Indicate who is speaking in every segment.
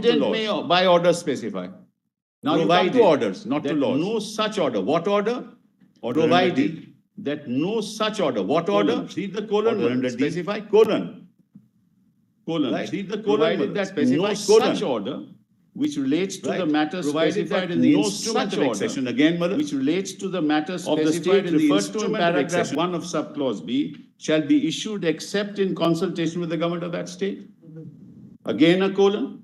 Speaker 1: President may by order specify. Now you come to orders, not to laws. No such order. What order? Provided that no such order. What order? Read the colon. Specify colon. Right. Read the colon. Provided that no such order which relates to the matter specified in the instrument of accession. Again, which relates to the matter specified in the instrument paragraph 1 of subclause B shall be issued except in consultation with the government of that state. Again, a colon.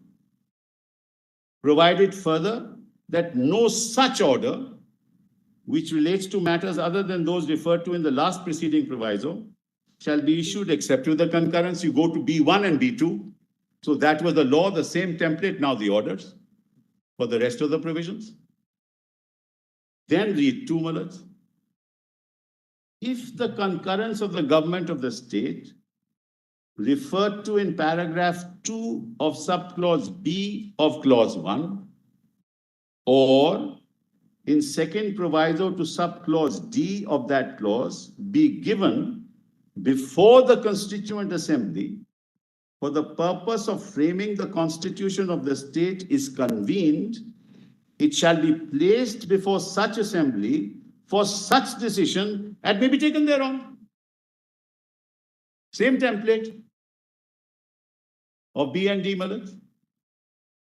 Speaker 1: Provided further that no such order which relates to matters other than those referred to in the last preceding proviso shall be issued except with the concurrence. You go to B1 and B2. So that was the law, the same template, now the orders for the rest of the provisions. Then read 2 mullahs. If the concurrence of the government of the state referred to in paragraph 2 of subclause B of clause 1 or in second proviso to subclause D of that clause be given before the Constituent Assembly for the purpose of framing the constitution of the state is convened, it shall be placed before such assembly for such decision and may be taken thereon. Same template of B and D mullahs.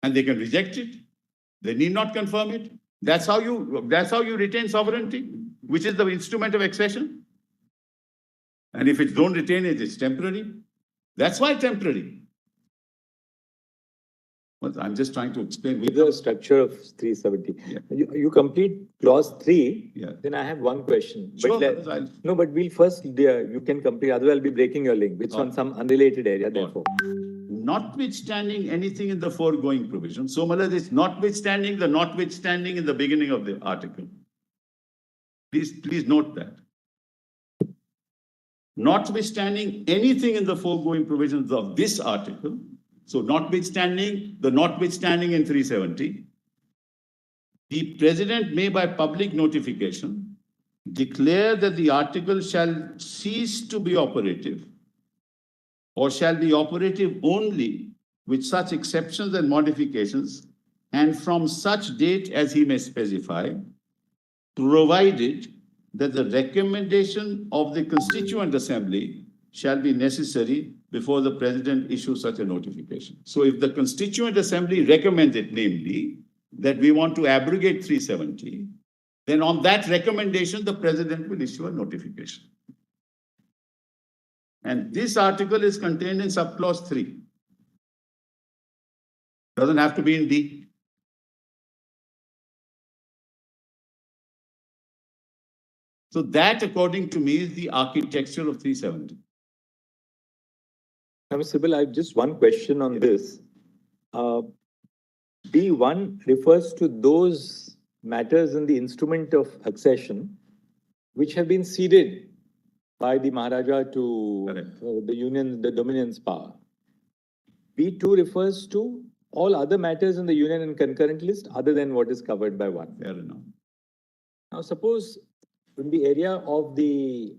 Speaker 1: And they can reject it. They need not confirm it. That's how you retain sovereignty, which is the instrument of accession. And if it don't retain it, it's temporary. That's why temporary. Well, I'm just trying to explain.
Speaker 2: With the structure of 370. Yeah. You complete clause 3, then I have one question.
Speaker 1: Sure,
Speaker 2: but no, but we'll first, you can complete, otherwise I'll be breaking your link. It's on some unrelated area, therefore.
Speaker 1: Notwithstanding anything in the foregoing provision. So, Malad, it's notwithstanding the notwithstanding in the beginning of the article. Please note that. Notwithstanding anything in the foregoing provisions of this article, so notwithstanding the notwithstanding in 370, the President may by public notification declare that the article shall cease to be operative or shall be operative only with such exceptions and modifications and from such date as he may specify, provided that the recommendation of the Constituent Assembly shall be necessary before the President issues such a notification. So if the Constituent Assembly recommends it, namely, that we want to abrogate 370, then on that recommendation, the President will issue a notification. And this article is contained in subclause 3. Doesn't have to be in D. So that, according to me, is the architecture of 370.
Speaker 2: Now, Mr. Bill, I have just one question on this. B1 refers to those matters in the instrument of accession which have been ceded by the Maharaja to the Dominion's power. B2 refers to all other matters in the union and concurrent list other than what is covered by 1.
Speaker 1: Fair enough.
Speaker 2: Now, suppose in the area of the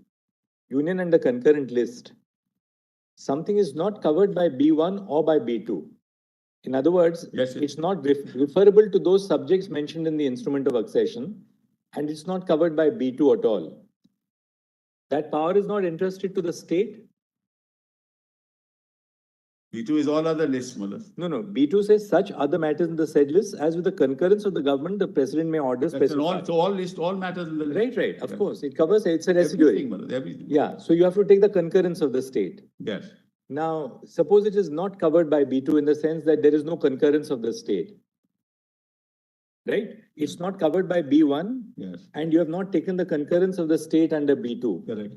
Speaker 2: union and the concurrent list, something is not covered by B1 or by B2. In other words, it's not referable to those subjects mentioned in the instrument of accession, and it's not covered by B2 at all. That power is not entrusted to the state.
Speaker 1: B2 is all other lists, Mullah.
Speaker 2: No. B2 says such other matters in the said list as with the concurrence of the government, the president may order specified.
Speaker 1: So all matters in the list.
Speaker 2: Right. Of course. It covers, it's a residuary.
Speaker 1: Everything.
Speaker 2: Yeah. So you have to take the concurrence of the state.
Speaker 1: Yes.
Speaker 2: Now, suppose it is not covered by B2 in the sense that there is no concurrence of the state. Right? It's not covered by B1.
Speaker 1: Yes.
Speaker 2: And you have not taken the concurrence of the state under B2.
Speaker 1: Correct.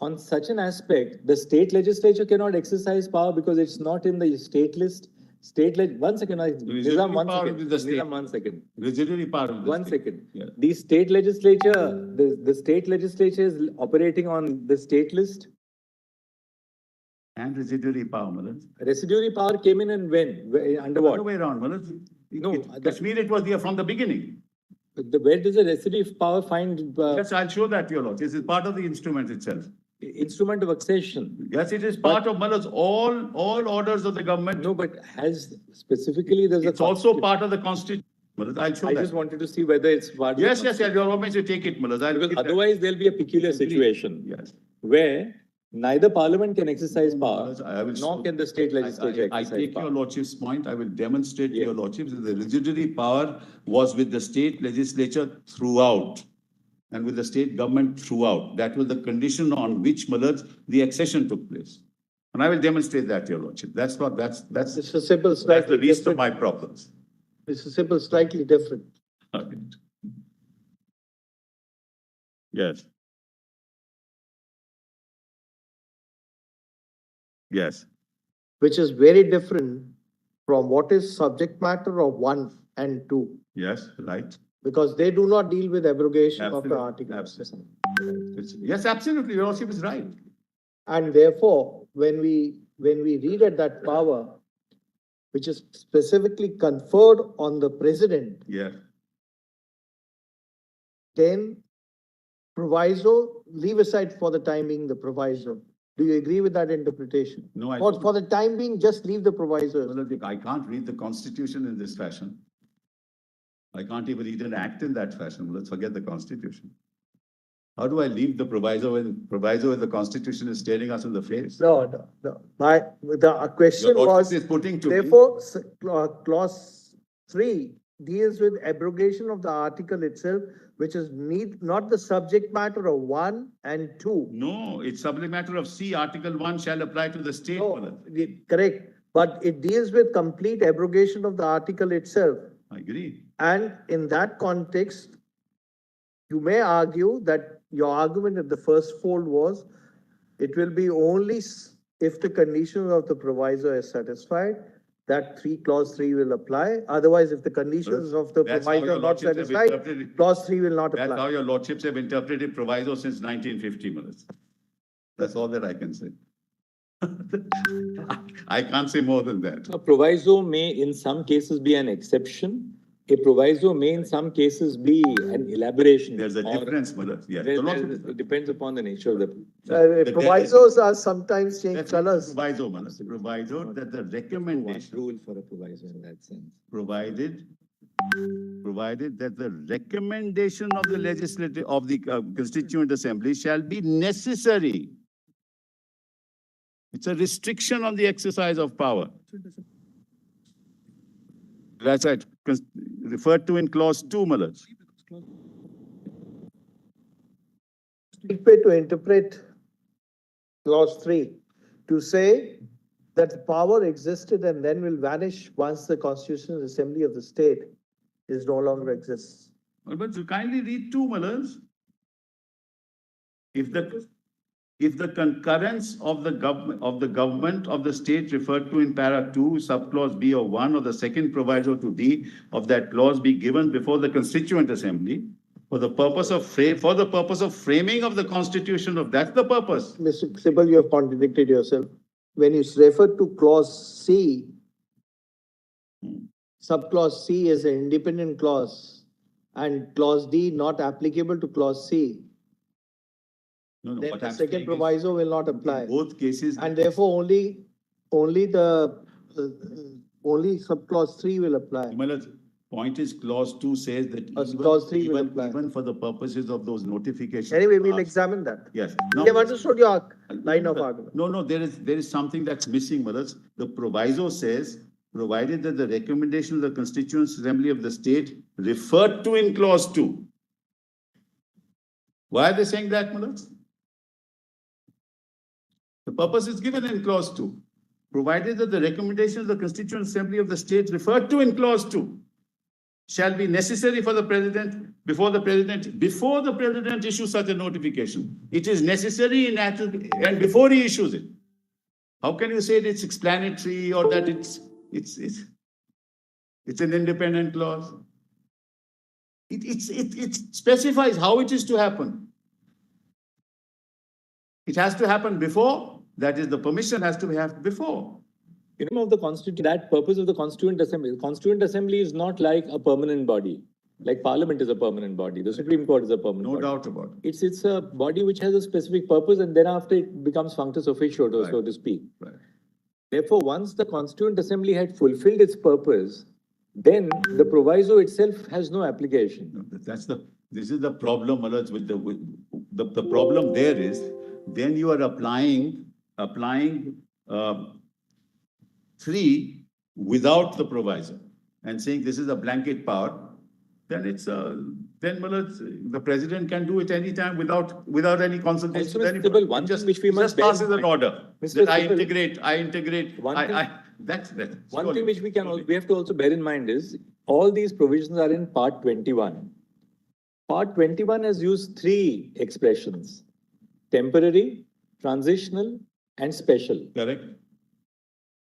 Speaker 2: On such an aspect, the state legislature cannot exercise power because it's not in the state list. One second. Nizam, one second.
Speaker 1: Residuary power of the
Speaker 2: One
Speaker 1: state.
Speaker 2: second.
Speaker 1: Yeah.
Speaker 2: The state legislature, the state legislature is operating on the state list.
Speaker 1: And residuary power, Mullah.
Speaker 2: Residuary power came in and when? Under what?
Speaker 1: Other way around, Mullah.
Speaker 2: No.
Speaker 1: Kashmir, it was there from the beginning.
Speaker 2: Where does the residuary power find?
Speaker 1: Yes, I'll show that to you. This is part of the instrument itself.
Speaker 2: instrument of accession.
Speaker 1: Yes, it is part of Malas, all orders of the government.
Speaker 2: No, but has specifically there's
Speaker 1: It's
Speaker 2: a
Speaker 1: also part of the constitution. Malas, I'll show
Speaker 2: I
Speaker 1: that.
Speaker 2: just wanted to see whether it's part
Speaker 1: Yes,
Speaker 2: of
Speaker 1: yes, yes, you're always to take it, Malas. I'll
Speaker 2: because
Speaker 1: give that.
Speaker 2: otherwise there'll be a peculiar
Speaker 1: Agreed.
Speaker 2: situation
Speaker 1: Yes.
Speaker 2: where neither parliament can exercise power,
Speaker 1: Malas, I will
Speaker 2: nor
Speaker 1: show-
Speaker 2: can the state legislature
Speaker 1: I
Speaker 2: exercise
Speaker 1: take
Speaker 2: power.
Speaker 1: your lordship's point. I will demonstrate to
Speaker 2: Yes.
Speaker 1: your lordships that the residuary power was with the state legislature throughout and with the state government throughout. That was the condition on which, Malas, the accession took place. And I will demonstrate that, your lordship. That's
Speaker 3: Mr. Simple,
Speaker 1: the
Speaker 3: slightly
Speaker 1: least of
Speaker 3: different.
Speaker 1: my problems.
Speaker 3: Mr. Simple, slightly different.
Speaker 1: Okay. Yes. Yes.
Speaker 3: Which is very different from what is subject matter of 1 and 2,
Speaker 1: Yes, right.
Speaker 3: because they do not deal with abrogation of the
Speaker 1: Absolutely,
Speaker 3: article.
Speaker 1: absolutely. Yes, absolutely. Your lordship is right.
Speaker 3: And therefore, when we read at that power, which is specifically conferred on the president,
Speaker 1: Yeah.
Speaker 3: then proviso, leave aside for the time being the proviso. Do you agree with that interpretation?
Speaker 1: No, I
Speaker 3: For,
Speaker 1: don't.
Speaker 3: for the time being, just leave the proviso.
Speaker 1: Well, I can't read the constitution in this fashion. I can't even read an act in that fashion. Let's forget the constitution. How do I leave the proviso when the constitution is staring us in the face?
Speaker 3: No. The question
Speaker 1: Your
Speaker 3: was,
Speaker 1: lordship is putting to me.
Speaker 3: therefore, clause 3 deals with abrogation of the article itself, which is not the subject matter of 1 and 2.
Speaker 1: No, it's subject matter of C, Article 1 shall apply to the state.
Speaker 3: No, correct, but it deals with complete abrogation of the article itself.
Speaker 1: I agree.
Speaker 3: And in that context, you may argue that your argument at the first fold was, it will be only if the conditions of the proviso are satisfied, that clause 3 will apply. Otherwise, if the conditions of the
Speaker 1: That's how
Speaker 3: proviso
Speaker 1: your
Speaker 3: are not
Speaker 1: lordships have
Speaker 3: satisfied,
Speaker 1: interpreted-
Speaker 3: clause 3 will not
Speaker 1: That's how
Speaker 3: apply.
Speaker 1: your lordships have interpreted proviso since 1950, Malas. That's all that I can say. I can't say more than that.
Speaker 2: A proviso may in some cases be an exception. A proviso may in some cases be an elaboration.
Speaker 1: There's a
Speaker 2: or-
Speaker 1: difference, Malas. Yes.
Speaker 2: It depends upon the nature of the.
Speaker 3: Provisos are sometimes change
Speaker 1: That's
Speaker 3: colors.
Speaker 1: proviso, Malas. Proviso that the recommendation,
Speaker 2: Rule for a proviso in that sense.
Speaker 1: provided that the recommendation of the legislative, of the constituent assembly shall be necessary. It's a restriction on the exercise of power. That's right, referred to in clause 2, Malas.
Speaker 3: Way to interpret clause 3 to say that the power existed and then will vanish once the Constitutional Assembly of the state is no longer exists.
Speaker 1: But you kindly read 2, Malas. If the concurrence of the government of the state referred to in para 2, subclause B of 1 or the second proviso to D of that clause be given before the constituent assembly for the purpose of framing of the constitution that's the purpose.
Speaker 3: Mr. Sibal, you have contradicted yourself. When you refer to clause C, subclause C is an independent clause and clause D not applicable to clause C,
Speaker 1: No,
Speaker 3: then
Speaker 1: what
Speaker 3: the
Speaker 1: I'm
Speaker 3: second
Speaker 1: saying is,
Speaker 3: proviso will not apply.
Speaker 1: in both cases.
Speaker 3: And therefore, only subclause 3 will apply.
Speaker 1: Malas, point is clause 2 says that
Speaker 3: clause 3 will apply.
Speaker 1: even for the purposes of those notifications.
Speaker 3: Anyway, we'll examine that.
Speaker 1: Yes.
Speaker 3: We have understood your line of argument.
Speaker 1: No, there is something that's missing, Malas. The proviso says, provided that the recommendation of the Constituent Assembly of the state referred to in clause 2. Why are they saying that, Malas? The purpose is given in clause 2. Provided that the recommendation of the Constituent Assembly of the state referred to in clause 2 shall be necessary for the president before the president issues such a notification. It is necessary and before he issues it. How can you say that it's explanatory or that it's an independent clause? It specifies how it is to happen. It has to happen before. That is, the permission has to have before.
Speaker 2: Of the that purpose of the Constituent Assembly. The Constituent Assembly is not like a permanent body. Like Parliament is a permanent body, the Supreme Court is a permanent
Speaker 1: No
Speaker 2: body.
Speaker 1: doubt about it.
Speaker 2: It's a body which has a specific purpose, and then after it becomes functus officio, so
Speaker 1: Right.
Speaker 2: to speak.
Speaker 1: Right.
Speaker 2: Therefore, once the Constituent Assembly had fulfilled its purpose, then the proviso itself has no application.
Speaker 1: No, this is the problem, Manoj, with the problem there is, then you are applying 3 without the proviso and saying this is a blanket power, then Manoj, the president can do it anytime without any consultation.
Speaker 2: Also, Mr. Sibal, one thing which we must bear in
Speaker 1: passes an
Speaker 2: mind-
Speaker 1: order.
Speaker 2: Mr.
Speaker 1: That I
Speaker 2: Sibal,
Speaker 1: integrate, that's.
Speaker 2: One thing which we have to also bear in mind is all these provisions are in Part 21. Part 21 has used 3 expressions: temporary, transitional, and special.
Speaker 1: Correct?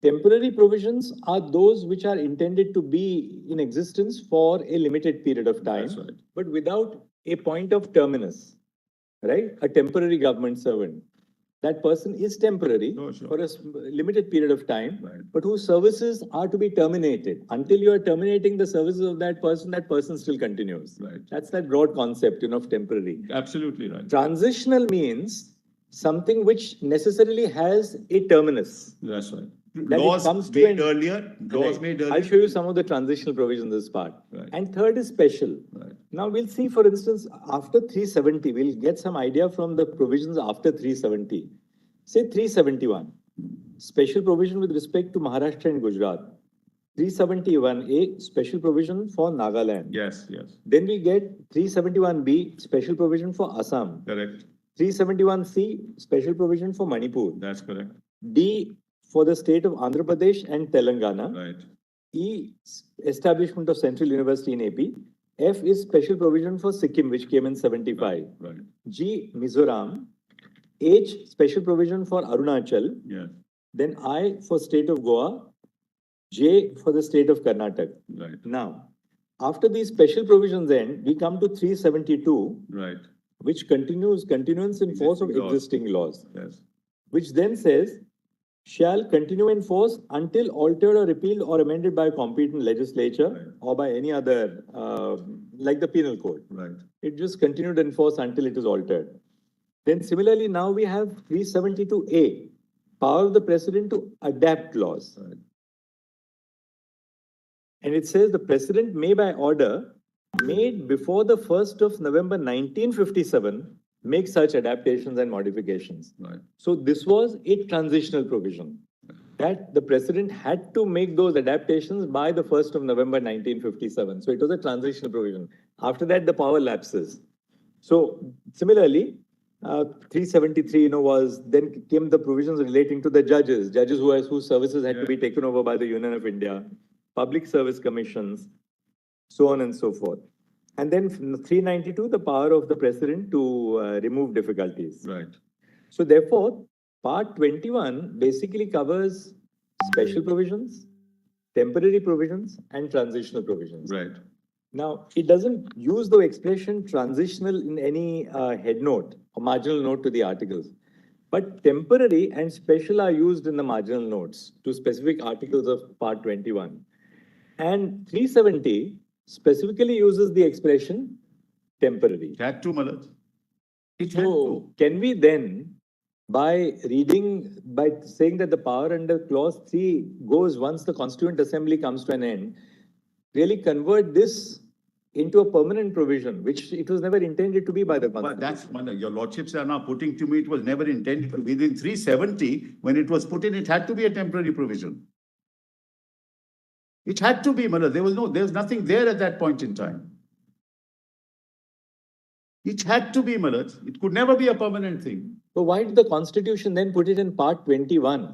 Speaker 2: Temporary provisions are those which are intended to be in existence for a limited period of time,
Speaker 1: That's right.
Speaker 2: but without a point of terminus, right? A temporary government servant. That person is temporary
Speaker 1: Oh, sure.
Speaker 2: for a limited period of time,
Speaker 1: Right.
Speaker 2: but whose services are to be terminated. Until you are terminating the services of that person still continues.
Speaker 1: Right.
Speaker 2: That's that broad concept, of temporary.
Speaker 1: Absolutely right.
Speaker 2: Transitional means something which necessarily has a terminus.
Speaker 1: That's right.
Speaker 2: That it
Speaker 1: Laws
Speaker 2: comes to
Speaker 1: made
Speaker 2: an-
Speaker 1: earlier,
Speaker 2: I'll show you some of the transitional provisions in this part.
Speaker 1: Right.
Speaker 2: And third is special.
Speaker 1: Right.
Speaker 2: Now we'll see, for instance, after 370, we'll get some idea from the provisions after 370. Say 371, special provision with respect to Maharashtra and Gujarat. 371A, special provision for Nagaland.
Speaker 1: Yes.
Speaker 2: Then we get 371B, special provision for Assam.
Speaker 1: Correct.
Speaker 2: 371C, special provision for Manipur.
Speaker 1: That's correct.
Speaker 2: D, for the state of Andhra Pradesh and Telangana.
Speaker 1: Right.
Speaker 2: E, establishment of Central University in AP. F is special provision for Sikkim, which came in 75.
Speaker 1: Right.
Speaker 2: G, Mizoram. H, special provision for Arunachal.
Speaker 1: Yes.
Speaker 2: Then I for state of Goa. J for the state of Karnataka.
Speaker 1: Right.
Speaker 2: Now, after these special provisions end, we come to 372,
Speaker 1: Right.
Speaker 2: which continuance in force of
Speaker 1: Existing laws.
Speaker 2: existing laws,
Speaker 1: Yes.
Speaker 2: which then says, shall continue in force until altered or repealed or amended by a competent legislature
Speaker 1: Right.
Speaker 2: or by any other, like the penal code.
Speaker 1: Right.
Speaker 2: It just continued in force until it is altered. Then similarly, now we have 372A, power of the president to adapt laws.
Speaker 1: Right.
Speaker 2: And it says the president may by order made before the 1st of November 1957 make such adaptations and modifications.
Speaker 1: Right.
Speaker 2: So this was a transitional provision that the president had to make those adaptations by the 1st of November 1957. So it was a transitional provision. After that, the power lapses. So similarly, 373, then came the provisions relating to the judges whose services had to be taken over by the Union of India, public service commissions, so on and so forth. And then 392, the power of the president to remove difficulties.
Speaker 1: Right.
Speaker 2: So therefore, part 21 basically covers special provisions, temporary provisions, and transitional provisions.
Speaker 1: Right.
Speaker 2: Now, it doesn't use the expression transitional in any head note or marginal note to the articles. But temporary and special are used in the marginal notes to specific articles of part 21. And 370 specifically uses the expression temporary.
Speaker 1: It had to, Malaj. It had to.
Speaker 2: So, can we then, by saying that the power under clause 3 goes once the Constituent Assembly comes to an end, really convert this into a permanent provision, which it was never intended to be by the
Speaker 1: But
Speaker 2: Constitution?
Speaker 1: that's, your lordships are now putting to me, it was never intended to be. Within 370, when it was put in, it had to be a temporary provision. It had to be, Malaj. There was nothing there at that point in time. It had to be, Malaj. It could never be a permanent thing.
Speaker 2: So why did the Constitution then put it in part 21?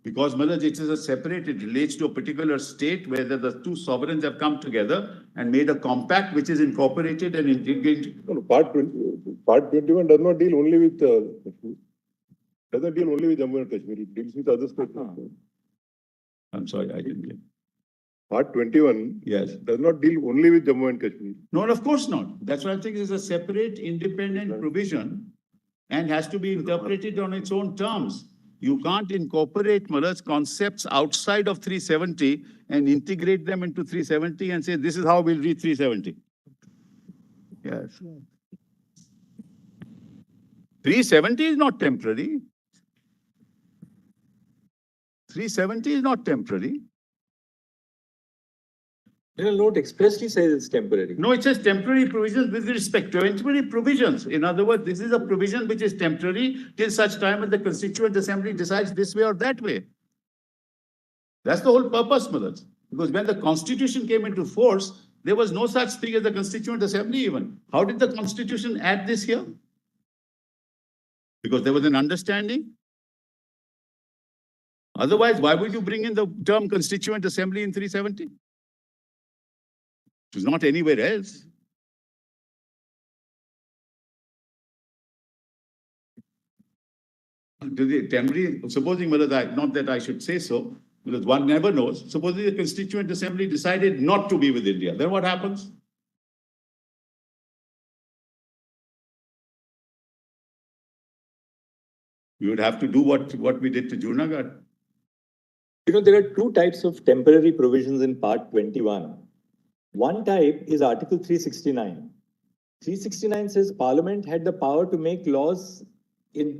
Speaker 1: Because, Malaj, it is it relates to a particular state where the two sovereigns have come together and made a compact which is incorporated and integrated.
Speaker 4: No, part 21 does not deal only with doesn't deal only with Jammu and Kashmir. It deals with other states. also.
Speaker 1: I'm sorry, I didn't get.
Speaker 4: Part 21
Speaker 1: Yes.
Speaker 4: does not deal only with Jammu and Kashmir.
Speaker 1: No, of course not. That's why I think it's a separate, independent provision and has to be interpreted on its own terms. You can't incorporate, Malaj, concepts outside of 370 and integrate them into 370 and say, this is how we'll read 370. Yes. 370 is not temporary. 370 is not temporary.
Speaker 2: Penal note expressly says it's temporary.
Speaker 1: No, it says temporary provisions with respect to temporary provisions. In other words, this is a provision which is temporary till such time as the Constituent Assembly decides this way or that way. That's the whole purpose, Madhaj. Because when the Constitution came into force, there was no such thing as the Constituent Assembly even. How did the Constitution add this here? Because there was an understanding. Otherwise, why would you bring in the term Constituent Assembly in 370? It was not anywhere else. Temporary, supposing, not that I should say so, because one never knows. Supposing the Constituent Assembly decided not to be with India, then what happens? We would have to do what we did to Junagadh.
Speaker 2: You know, there are two types of temporary provisions in Part 21. One type is Article 369. 369 says Parliament had the power to make laws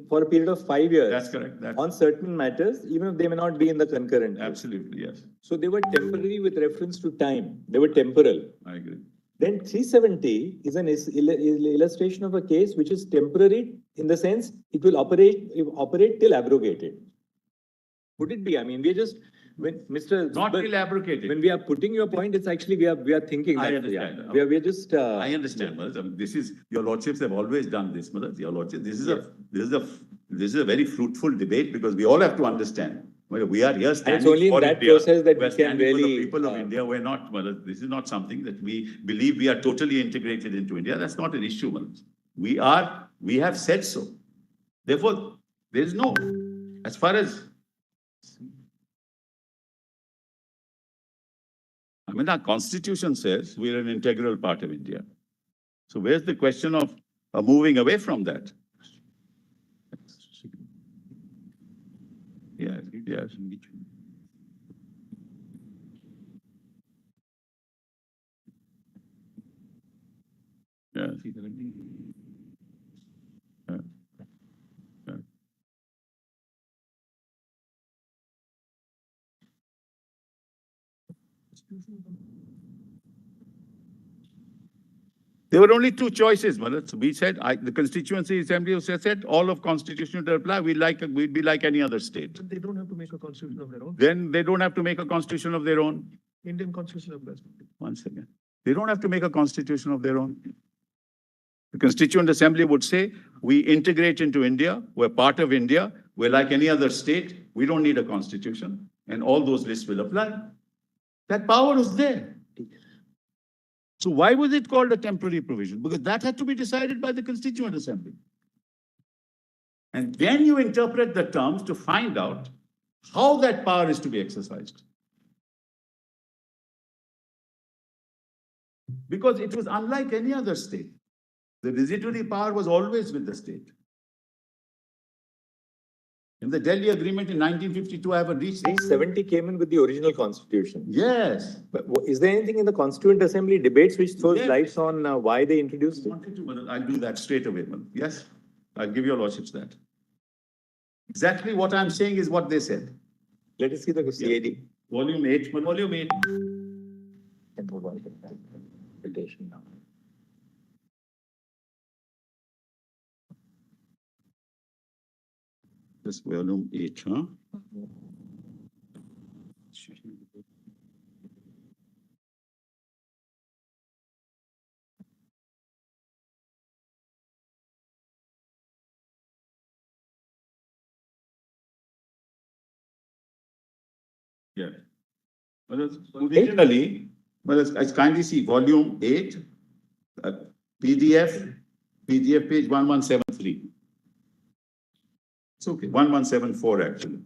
Speaker 2: for a period of 5 years.
Speaker 1: That's correct.
Speaker 2: On certain matters, even if they may not be in the concurrent.
Speaker 1: Absolutely, yes.
Speaker 2: So they were temporary with reference to time. They were temporal.
Speaker 1: I agree.
Speaker 2: Then 370 is an illustration of a case which is temporary in the sense it will operate till abrogated. Would it be? I mean, we are just, when Mr.
Speaker 1: Not till abrogated.
Speaker 2: When we are putting your point, it's actually we are thinking.
Speaker 1: I
Speaker 2: that,
Speaker 1: understand.
Speaker 2: Yeah, we are just.
Speaker 1: I understand, Madhaj. This is, your lordships have always done this, Madhaj. Your lordship. This is a very fruitful debate because we all have to understand. We are here standing
Speaker 2: and it's only in that
Speaker 1: India.
Speaker 2: process that
Speaker 1: We're
Speaker 2: we can really.
Speaker 1: For the people of India, we're not, Madhaj. This is not something that we believe we are totally integrated into India. That's not an issue, Madhaj. We have said so. Therefore, there is no, as far as, I mean, our constitution says we're an integral part of India. So where's the question of moving away from that? Yes, yes. Yes. There were only two choices, Madhaj. We said, the Constituency Assembly said all of constitution to apply. We'd be like any other state.
Speaker 5: But they don't have to make a constitution of their own.
Speaker 1: Then they don't have to make a constitution of their own.
Speaker 5: Indian constitution applies.
Speaker 1: Once again, they don't have to make a constitution of their own. The Constituent Assembly would say, we integrate into India, we're part of India, we're like any other state, we don't need a constitution, and all those lists will apply. That power is there. So why was it called a temporary provision? Because that had to be decided by the Constituent Assembly. And then you interpret the terms to find out how that power is to be exercised. Because it was unlike any other state. The residuary power was always with the state. In the Delhi Agreement in 1952, I have reached.
Speaker 2: 370 came in with the original constitution.
Speaker 1: Yes.
Speaker 2: But is there anything in the Constituent Assembly debates which throws
Speaker 1: Yes.
Speaker 2: lights on why they introduced it?
Speaker 1: I'll do that straight away. Yes, I'll give your lordships that. Exactly what I'm saying is what they said.
Speaker 2: Let us see the CAD.
Speaker 1: Volume 8, Volume 8.
Speaker 2: Petition now.
Speaker 1: This volume 8, huh? Yeah. Originally, I kindly see volume 8, PDF page 1173. It's okay, 1174 actually.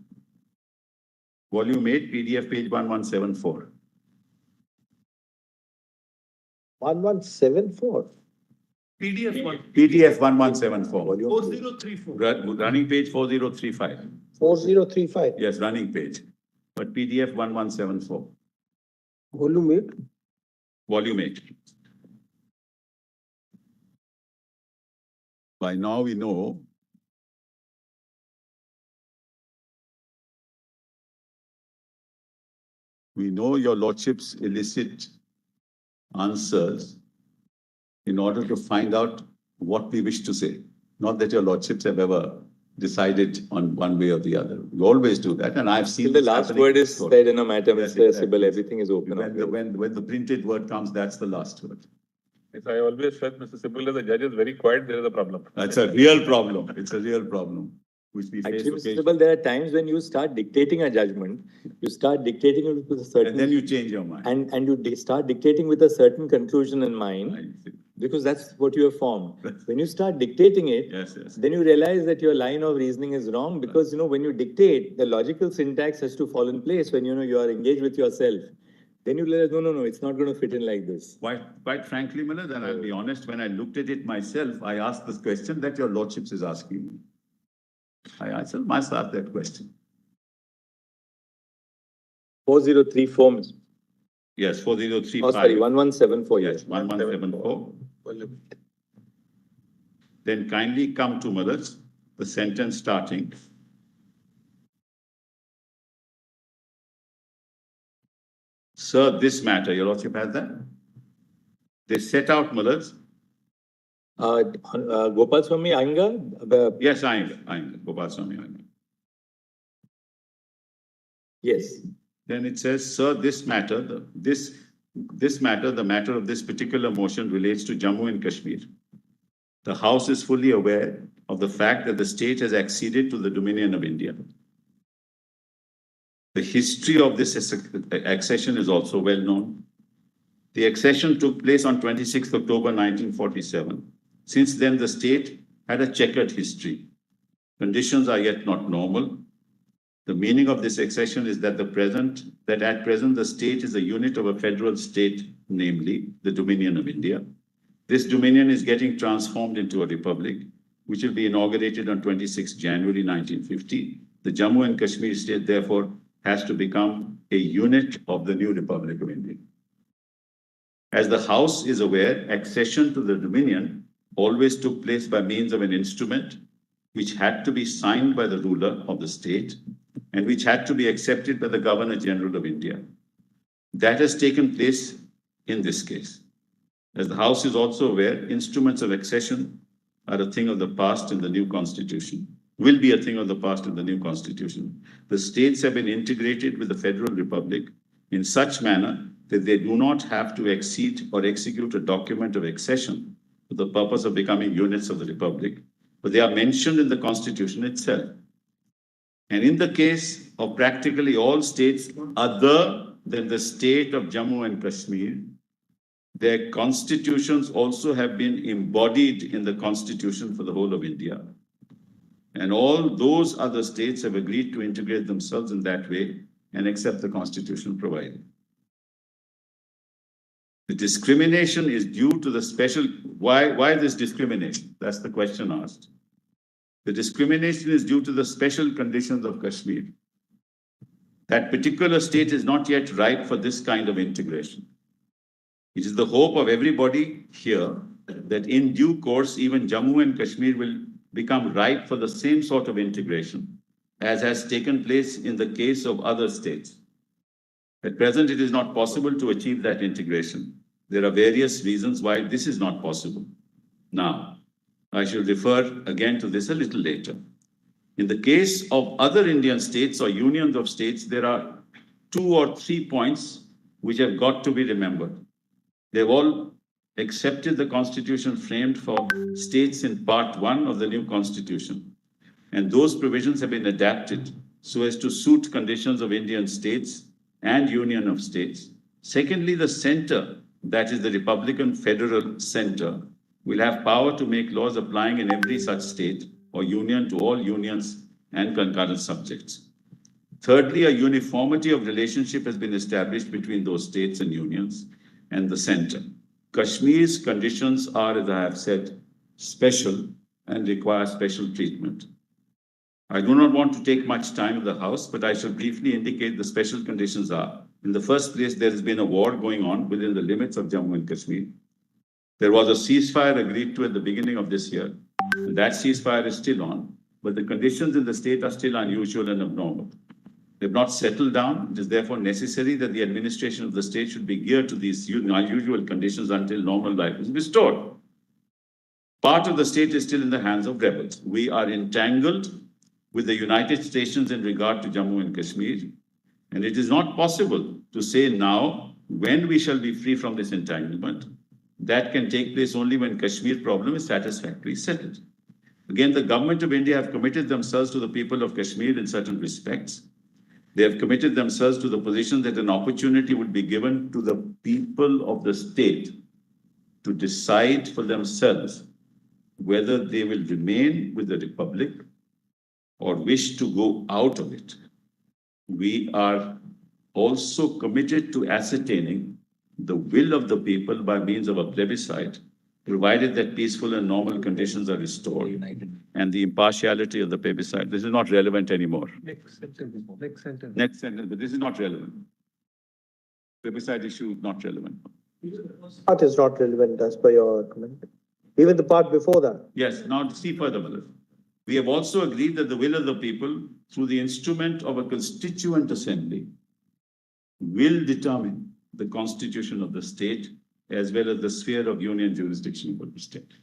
Speaker 1: Volume 8, PDF page 1174.
Speaker 3: 1174.
Speaker 1: PDF 1174.
Speaker 2: Volume
Speaker 5: 4034.
Speaker 1: Running page 4035.
Speaker 3: 4035.
Speaker 1: Yes, running page. But PDF 1174.
Speaker 3: Volume 8.
Speaker 1: Volume 8. by now we know your lordships elicit answers in order to find out what we wish to say. Not that your lordships have ever decided on one way or the other. You always do that, and I've seen
Speaker 2: The
Speaker 1: this
Speaker 2: last
Speaker 1: happening
Speaker 2: word is
Speaker 1: before.
Speaker 2: said in a matter,
Speaker 1: Yes,
Speaker 2: Mr.
Speaker 1: exactly.
Speaker 2: Sibal, everything is open.
Speaker 1: When the printed word comes, that's the last word.
Speaker 4: Yes, I always felt Mr. Sibal, as the judge is very quiet, there is a problem.
Speaker 1: That's a real problem. It's a real problem, which we face
Speaker 2: Actually, Mr.
Speaker 1: occasionally.
Speaker 2: Sibal, there are times when you start dictating a judgment, you start dictating it with a certain...
Speaker 1: And then you change your mind.
Speaker 2: And you start dictating with a certain conclusion in mind, because that's what you have formed. When you start dictating it,
Speaker 1: Yes, yes.
Speaker 2: then you realize that your line of reasoning is wrong, because, when you dictate, the logical syntax has to fall in place when, you are engaged with yourself. Then you realize, no, it's not going to fit in like this.
Speaker 1: Quite frankly, Miller, then I'll be honest, when I looked at it myself, I asked this question that your lordships is asking me. I myself must ask that question.
Speaker 2: 4034, Mr.
Speaker 1: Yes, 4035.
Speaker 2: Oh, sorry, 1174,
Speaker 1: Yes, 1174. Then kindly come to Millers, the sentence starting. Sir, this matter, your lordship has that? They set out Millers.
Speaker 2: Gopal Swami Iyengar,
Speaker 1: Yes, I am. Gopal Swami Iyengar.
Speaker 2: yes.
Speaker 1: Then it says, sir, this matter, the matter of this particular motion relates to Jammu and Kashmir. The House is fully aware of the fact that the state has acceded to the dominion of India. The history of this accession is also well known. The accession took place on 26th October 1947. Since then, the state had a checkered history. Conditions are yet not normal. The meaning of this accession is that at present the state is a unit of a federal state, namely the Dominion of India. This Dominion is getting transformed into a republic, which will be inaugurated on 26 January 1950. The Jammu and Kashmir state, therefore, has to become a unit of the new Republic of India. As the House is aware, accession to the Dominion always took place by means of an instrument which had to be signed by the ruler of the state and which had to be accepted by the Governor General of India. That has taken place in this case. As the House is also aware, instruments of accession are a thing of the past in the new constitution, will be a thing of the past in the new constitution. The states have been integrated with the Federal Republic in such manner that they do not have to accede or execute a document of accession for the purpose of becoming units of the Republic, but they are mentioned in the constitution itself. And in the case of practically all states other than the state of Jammu and Kashmir, their constitutions also have been embodied in the constitution for the whole of India. And all those other states have agreed to integrate themselves in that way and accept the constitution provided. The discrimination is due to the special, why this discrimination? That's the question asked. The discrimination is due to the special conditions of Kashmir. That particular state is not yet ripe for this kind of integration. It is the hope of everybody here that in due course, even Jammu and Kashmir will become ripe for the same sort of integration as has taken place in the case of other states. At present, it is not possible to achieve that integration. There are various reasons why this is not possible. Now, I shall refer again to this a little later. In the case of other Indian states or unions of states, there are 2 or 3 points which have got to be remembered. They've all accepted the constitution framed for states in part 1 of the new constitution. And those provisions have been adapted so as to suit conditions of Indian states and union of states. Secondly, the center, that is the Republican Federal Center, will have power to make laws applying in every such state or union to all unions and concurrent subjects. Thirdly, a uniformity of relationship has been established between those states and unions and the center. Kashmir's conditions are, as I have said, special and require special treatment. I do not want to take much time in the House, but I shall briefly indicate the special conditions are. In the first place, there has been a war going on within the limits of Jammu and Kashmir. There was a ceasefire agreed to at the beginning of this year. And that ceasefire is still on, but the conditions in the state are still unusual and abnormal. They've not settled down. It is therefore necessary that the administration of the state should be geared to these unusual conditions until normal life is restored. Part of the state is still in the hands of rebels. We are entangled with the United Nations in regard to Jammu and Kashmir, and it is not possible to say now when we shall be free from this entanglement. That can take place only when Kashmir problem is satisfactorily settled. Again, the government of India have committed themselves to the people of Kashmir in certain respects. They have committed themselves to the position that an opportunity would be given to the people of the state to decide for themselves whether they will remain with the republic or wish to go out of it. We are also committed to ascertaining the will of the people by means of a plebiscite, provided that peaceful and normal conditions are restored and the impartiality of the plebiscite. This is not relevant anymore.
Speaker 5: Next sentence, next sentence.
Speaker 1: Next sentence, but this is not relevant. Plebiscite issue is not relevant.
Speaker 3: Part is not relevant as per your argument. Even the part before that.
Speaker 1: Yes, now see further, Malad. We have also agreed that the will of the people, through the instrument of a constituent assembly, will determine the constitution of the state as well as the sphere of union jurisdiction of the state.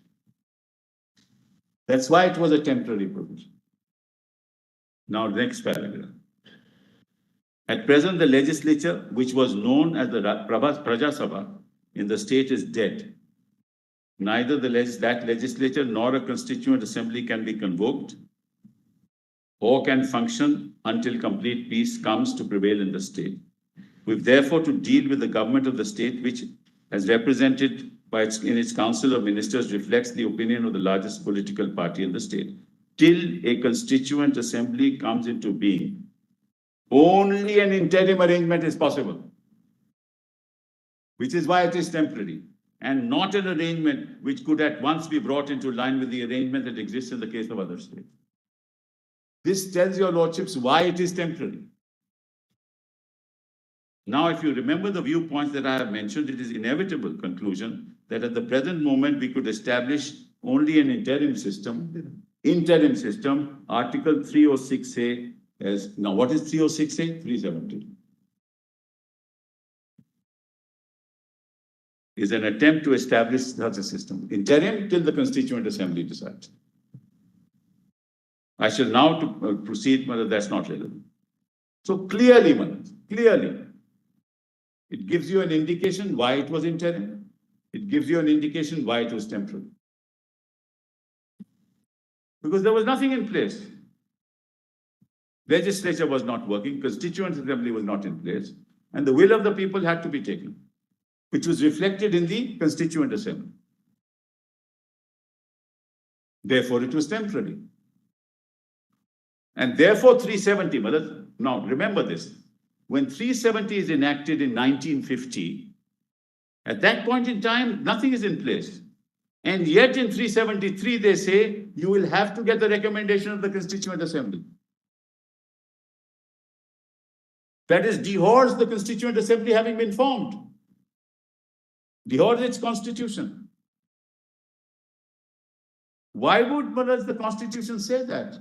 Speaker 1: That's why it was a temporary provision. Now, next paragraph. At present, the legislature, which was known as the Praja Sabha in the state, is dead. Neither that legislature nor a constituent assembly can be convoked or can function until complete peace comes to prevail in the state. We've therefore to deal with the government of the state, which, as represented by in its council of ministers, reflects the opinion of the largest political party in the state. Till a constituent assembly comes into being, only an interim arrangement is possible, which is why it is temporary, and not an arrangement which could at once be brought into line with the arrangement that exists in the case of other states. This tells your lordships why it is temporary. Now, if you remember the viewpoints that I have mentioned, it is inevitable conclusion that at the present moment we could establish only an interim system. Interim system, Article 306A as, now what is 306A? 370. Is an attempt to establish such a system. Interim till the Constituent Assembly decides. I shall now proceed, but that's not relevant. So clearly, it gives you an indication why it was interim. It gives you an indication why it was temporary. Because there was nothing in place. Legislature was not working, Constituent Assembly was not in place, and the will of the people had to be taken, which was reflected in the Constituent Assembly. Therefore, it was temporary. And therefore, 370, now remember this, when 370 is enacted in 1950, at that point in time, nothing is in place. And yet in 373, they say, you will have to get the recommendation of the Constituent Assembly. That is, dehors the Constituent Assembly having been formed. Dehors its constitution. Why would the Constitution say that?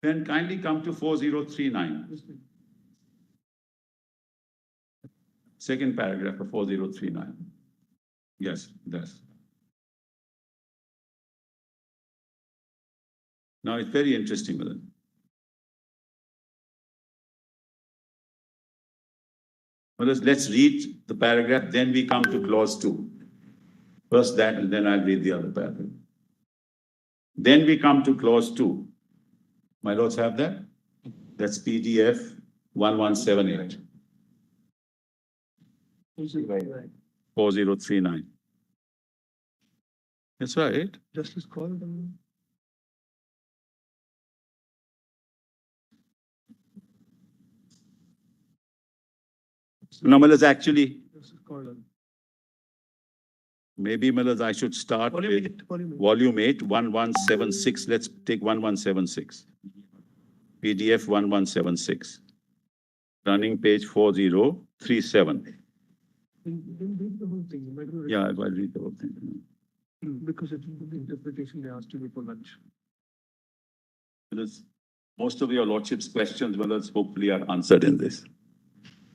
Speaker 1: Then kindly come to 4039. Second paragraph of 4039. Yes, that's. Now it's very interesting, Madan. Let's read the paragraph, then we come to clause 2. First that, and then I'll read the other paragraph. Then we come to clause 2. My lords have that? That's PDF 1178. 4039. That's right.
Speaker 5: Justice called them.
Speaker 1: No, Malas, actually,
Speaker 5: Justice called them.
Speaker 1: maybe Malas, I should start with
Speaker 5: Volume 8.
Speaker 1: volume 8, 1176. Let's take 1176. PDF 1176. Running page 4037.
Speaker 5: Then read the whole thing. You might not-
Speaker 1: Yeah, I'll read the whole thing.
Speaker 5: Because it's the interpretation they asked you before lunch.
Speaker 1: Because most of your lordship's questions, well, hopefully are answered in this.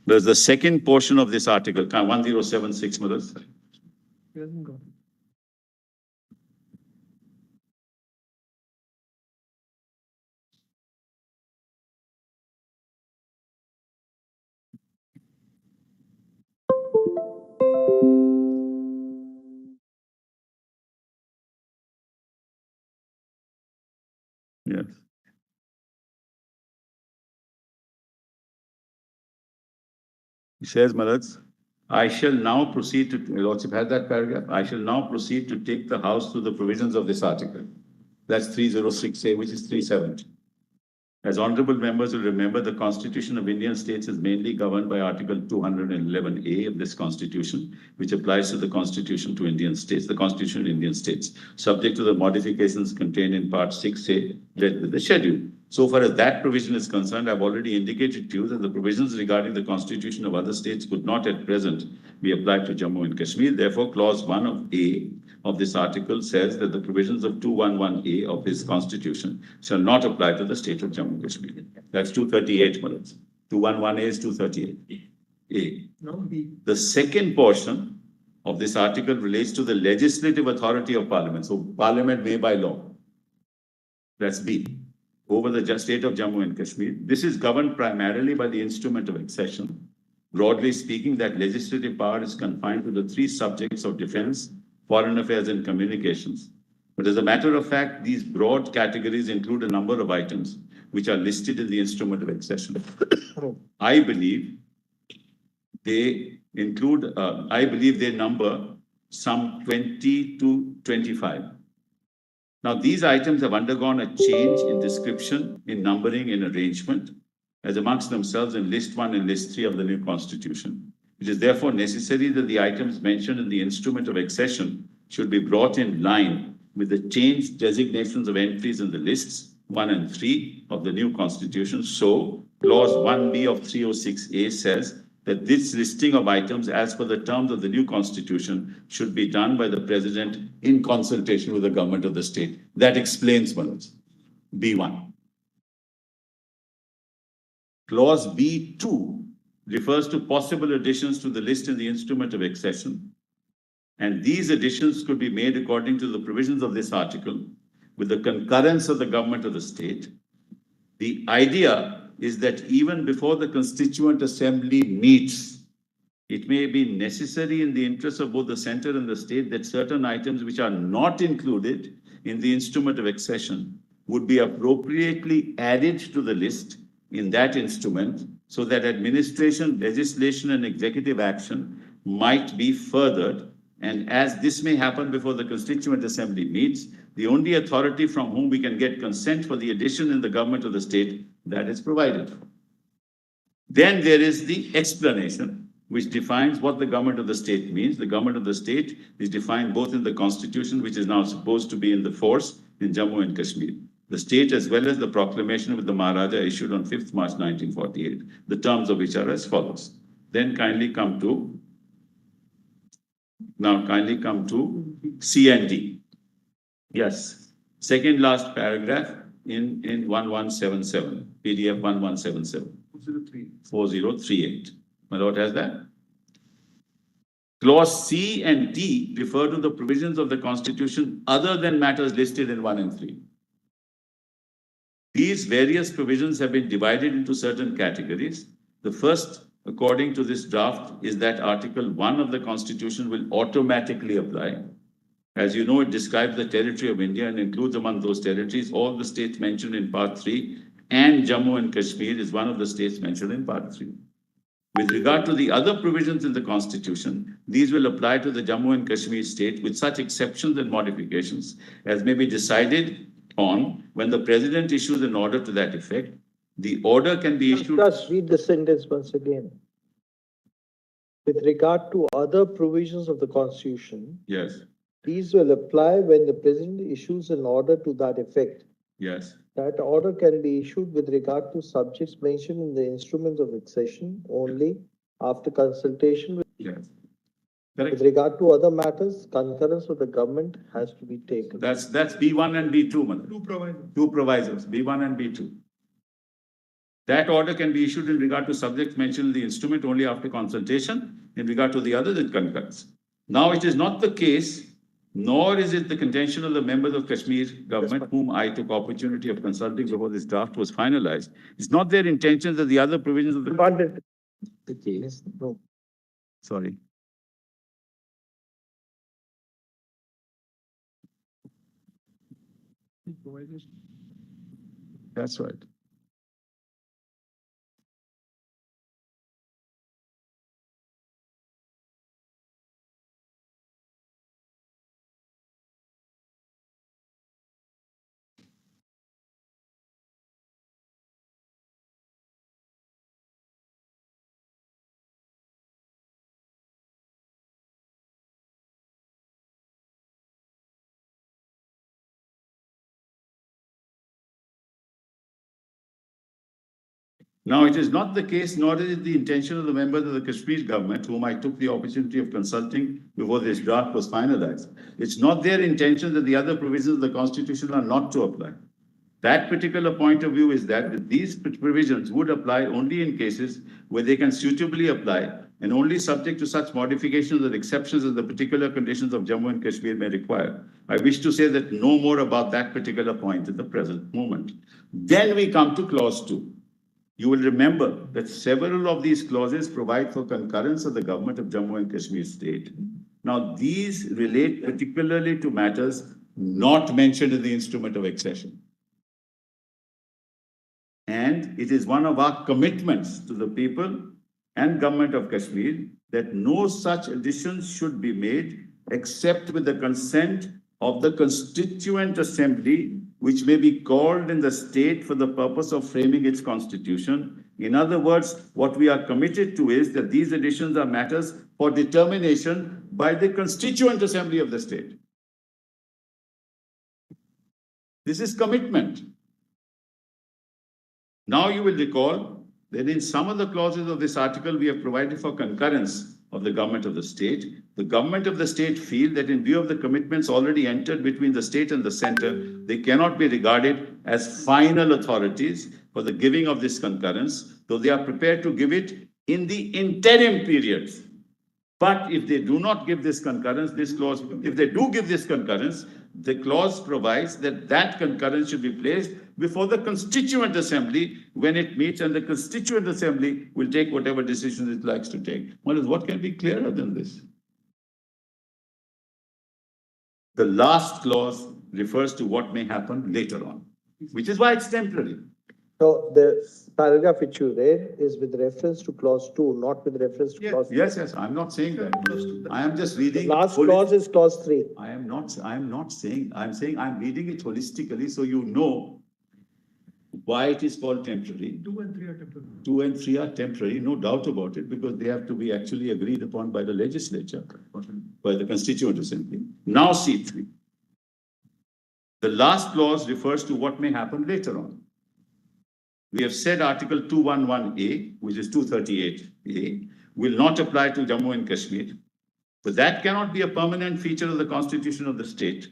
Speaker 1: There's the second portion of this article, 1076, Madas.
Speaker 5: He hasn't got it.
Speaker 1: Yes. He says, Maharaj, I shall now proceed to, your lordship had that paragraph, I shall now proceed to take the house through the provisions of this article. That's 306A, which is 370. As honorable members will remember, the Constitution of Indian states is mainly governed by Article 211A of this Constitution, which applies to the Constitution to Indian states, the Constitution of Indian states, subject to the modifications contained in Part 6A, read with the schedule. So far as that provision is concerned, I've already indicated to you that the provisions regarding the Constitution of other states could not at present be applied to Jammu and Kashmir. Therefore, Clause 1 of A of this article says that the provisions of 211A of his Constitution shall not apply to the state of Jammu and Kashmir. That's 238, Maharaj. 211A is 238A.
Speaker 5: Now B.
Speaker 1: The second portion of this article relates to the legislative authority of Parliament. So Parliament may by law. That's B. Over the state of Jammu and Kashmir. This is governed primarily by the instrument of accession. Broadly speaking, that legislative power is confined to the three subjects of defense, foreign affairs, and communications. But as a matter of fact, these broad categories include a number of items which are listed in the instrument of accession. I believe they include, they number some 20 to 25. Now, these items have undergone a change in description, in numbering, in arrangement, as amongst themselves in List 1 and List 3 of the new Constitution. It is therefore necessary that the items mentioned in the instrument of accession should be brought in line with the changed designations of entries in the lists 1 and 3 of the new Constitution. So, Clause 1B of 306A says that this listing of items as per the terms of the new Constitution should be done by the President in consultation with the government of the state. That explains, Manoj. B1. Clause B2 refers to possible additions to the list in the instrument of accession. And these additions could be made according to the provisions of this article with the concurrence of the government of the state. The idea is that even before the Constituent Assembly meets, it may be necessary in the interest of both the center and the state that certain items which are not included in the instrument of accession would be appropriately added to the list in that instrument so that administration, legislation, and executive action might be furthered. And as this may happen before the Constituent Assembly meets, the only authority from whom we can get consent for the addition in the government of the state that is provided. Then there is the explanation, which defines what the government of the state means. The government of the state is defined both in the Constitution, which is now supposed to be in the force in Jammu and Kashmir, the state, as well as the proclamation with the Maharaja issued on 5th March 1948, the terms of which are as follows. Then kindly come to C and D. Yes, second last paragraph in 1177, PDF 1177. 4038. My lord has that. Clause C and D refer to the provisions of the Constitution other than matters listed in 1 and 3. These various provisions have been divided into certain categories. The first, according to this draft, is that Article 1 of the Constitution will automatically apply. As you know, it describes the territory of India and includes among those territories all the states mentioned in Part 3, and Jammu and Kashmir is one of the states mentioned in Part 3. With regard to the other provisions in the Constitution, these will apply to the Jammu and Kashmir state with such exceptions and modifications as may be decided on when the President issues an order to that effect. The order can be issued.
Speaker 3: Just read the sentence once again. With regard to other provisions of the Constitution,
Speaker 1: Yes.
Speaker 3: these will apply when the President issues an order to that effect.
Speaker 1: Yes,
Speaker 3: That order can be issued with regard to subjects mentioned in the instruments of accession only after consultation
Speaker 1: yes.
Speaker 3: with
Speaker 1: Correct.
Speaker 3: regard to other matters, concurrence of the government has to be taken.
Speaker 1: That's B1 and B2, Madam. Two provisos, B1 and B2. That order can be issued in regard to subjects mentioned in the instrument only after consultation. In regard to the others, it concurs. Now, it is not the case, nor is it the contention of the members of Kashmir government, whom I took opportunity of consulting before this draft was finalized. It's not their intention that the other provisions of the.
Speaker 3: The case, no.
Speaker 1: Sorry. That's right. Now, it is not the case, nor is it the intention of the members of the Kashmir government, whom I took the opportunity of consulting before this draft was finalized. It's not their intention that the other provisions of the Constitution are not to apply. That particular point of view is that these provisions would apply only in cases where they can suitably apply and only subject to such modifications or exceptions as the particular conditions of Jammu and Kashmir may require. I wish to say that no more about that particular point at the present moment. Then we come to clause 2. You will remember that several of these clauses provide for concurrence of the government of Jammu and Kashmir state. Now, these relate particularly to matters not mentioned in the instrument of accession. And it is one of our commitments to the people and government of Kashmir that no such additions should be made except with the consent of the Constituent Assembly, which may be called in the state for the purpose of framing its constitution. In other words, what we are committed to is that these additions are matters for determination by the Constituent Assembly of the state. This is commitment. Now you will recall that in some of the clauses of this article, we have provided for concurrence of the government of the state. The government of the state feel that in view of the commitments already entered between the state and the center, they cannot be regarded as final authorities for the giving of this concurrence, though they are prepared to give it in the interim periods. But if they do not give this concurrence, this clause, if they do give this concurrence, the clause provides that that concurrence should be placed before the Constituent Assembly when it meets, and the Constituent Assembly will take whatever decisions it likes to take. What can be clearer than this? The last clause refers to what may happen later on, which is why it's temporary.
Speaker 3: So the paragraph which you read is with reference to clause 2, not with reference to clause 3.
Speaker 1: Yes, I'm not saying that. I am just reading.
Speaker 3: The last clause is clause 3.
Speaker 1: I'm not saying, I'm saying I'm reading it holistically so you know why it is called temporary.
Speaker 5: 2 and 3 are temporary.
Speaker 1: 2 and 3 are temporary, no doubt about it, because they have to be actually agreed upon by the legislature, by the Constituent Assembly. Now C3. The last clause refers to what may happen later on. We have said Article 211A, which is 238A, will not apply to Jammu and Kashmir, but that cannot be a permanent feature of the Constitution of the state,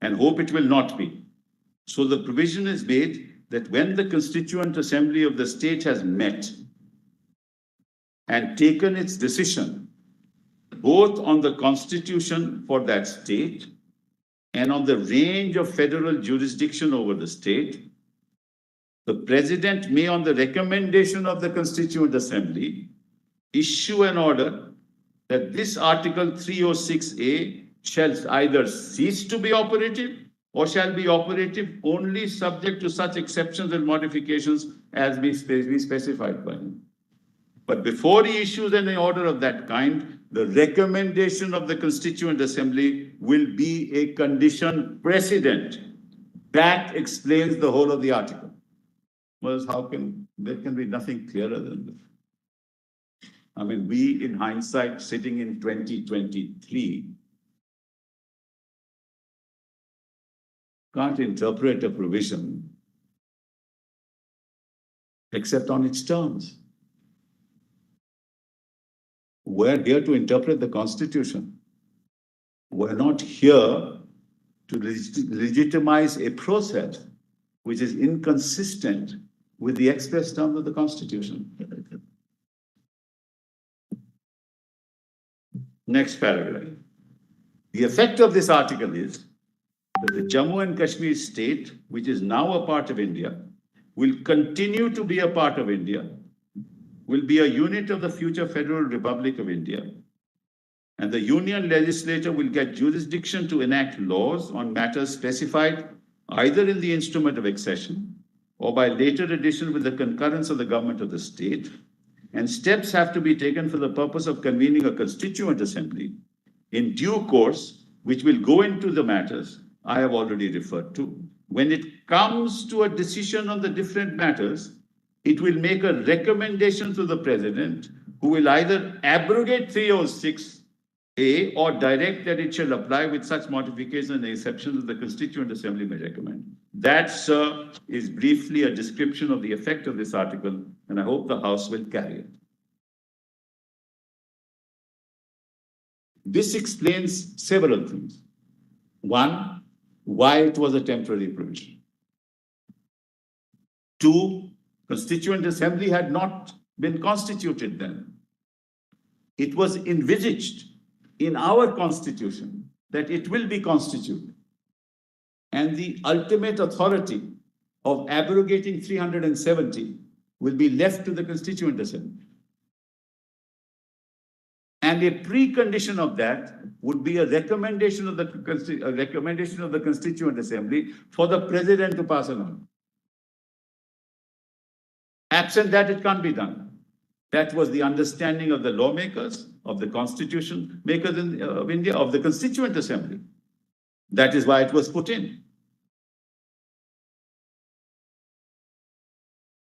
Speaker 1: and hope it will not be. So the provision is made that when the Constituent Assembly of the state has met and taken its decision, both on the constitution for that state and on the range of federal jurisdiction over the state, the president may, on the recommendation of the Constituent Assembly, issue an order that this Article 306A shall either cease to be operative or shall be operative only subject to such exceptions and modifications as may be specified by him. But before he issues any order of that kind, the recommendation of the Constituent Assembly will be a condition precedent. That explains the whole of the article. Well, there can be nothing clearer than this. I mean, we in hindsight, sitting in 2023, can't interpret a provision except on its terms. We're here to interpret the Constitution. We're not here to legitimize a process which is inconsistent with the express terms of the Constitution. Next paragraph. The effect of this article is that the Jammu and Kashmir state, which is now a part of India, will continue to be a part of India, will be a unit of the future Federal Republic of India, and the Union legislature will get jurisdiction to enact laws on matters specified either in the instrument of accession or by later addition with the concurrence of the government of the state, and steps have to be taken for the purpose of convening a constituent assembly in due course, which will go into the matters I have already referred to. When it comes to a decision on the different matters, it will make a recommendation to the president, who will either abrogate 306A or direct that it shall apply with such modifications and exceptions as the Constituent Assembly may recommend. That, sir, is briefly a description of the effect of this article, and I hope the House will carry it. This explains several things. One, why it was a temporary provision. Two, Constituent Assembly had not been constituted then. It was envisaged in our Constitution that it will be constituted. And the ultimate authority of abrogating 370 will be left to the Constituent Assembly. And a precondition of that would be a recommendation of the Constituent Assembly for the President to pass an order. Absent that, it can't be done. That was the understanding of the lawmakers, of the constitution makers of India, of the Constituent Assembly. That is why it was put in.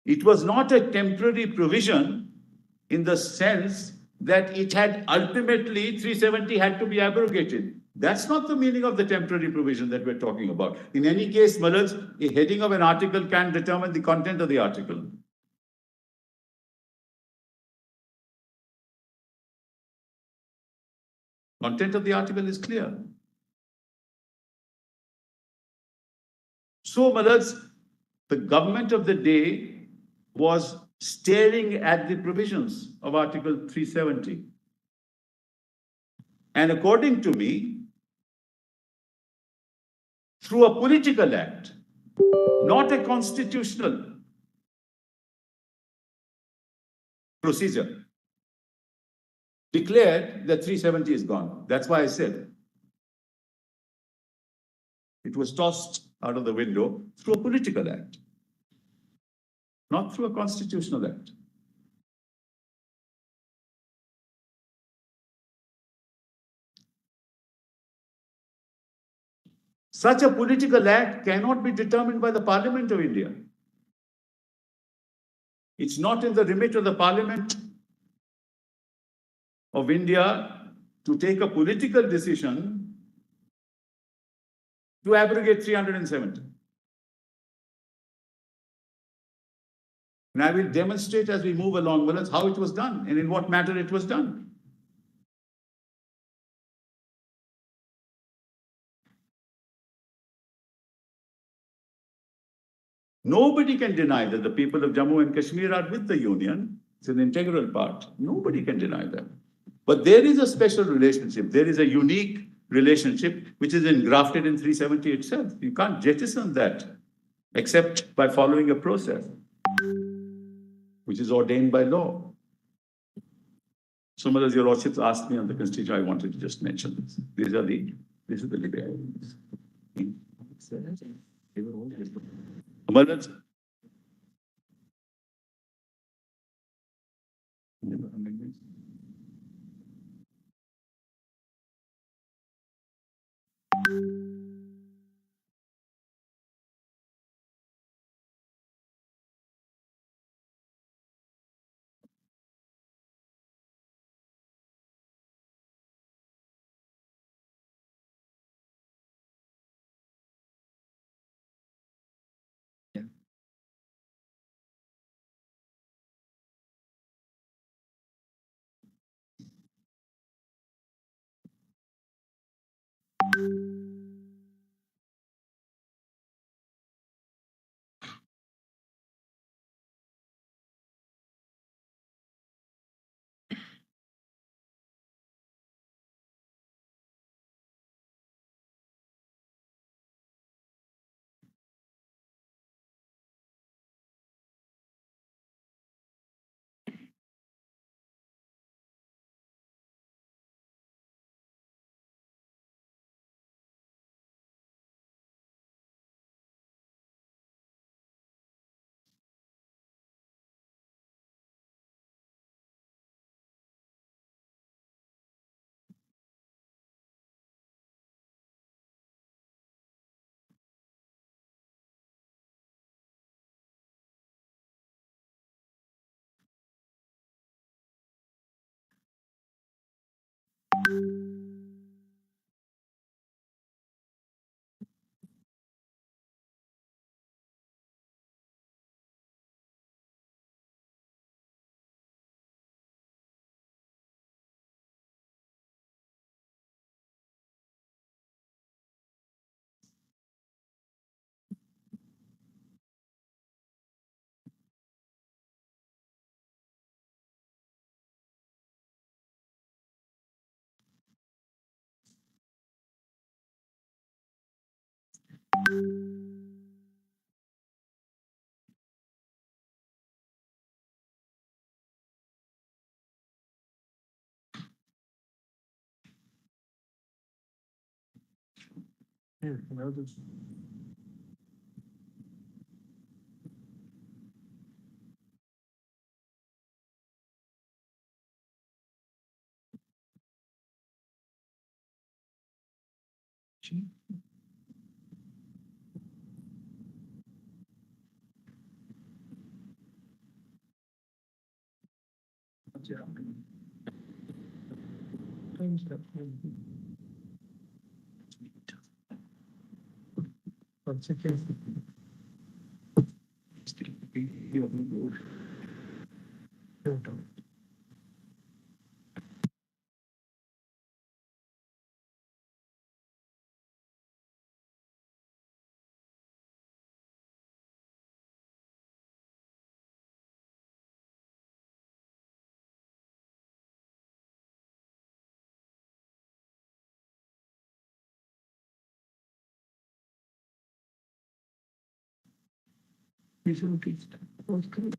Speaker 1: It was not a temporary provision in the sense that it had ultimately 370 had to be abrogated. That's not the meaning of the temporary provision that we're talking about. In any case, Malaj, a heading of an article can determine the content of the article. Content of the article is clear. So, Malaj, the government of the day was staring at the provisions of Article 370. And according to me, through a political act, not a constitutional procedure, declared that 370 is gone. That's why I said it was tossed out of the window through a political act, not through a constitutional act. Such a political act cannot be determined by the Parliament of India. It's not in the remit of the Parliament of India to take a political decision to abrogate 370. And I will demonstrate as we move along, Malaj, how it was done and in what manner it was done. Nobody can deny that the people of Jammu and Kashmir are with the Union. It's an integral part. Nobody can deny that. But there is a special relationship. There is a unique relationship which is engrafted in 370 itself. You can't jettison that except by following a process which is ordained by law. So, as your lordships asked me on the Constitution, I wanted to just mention this. This is the liberals.
Speaker 5: Yeah, now this. Times that. One second. Still. Okay.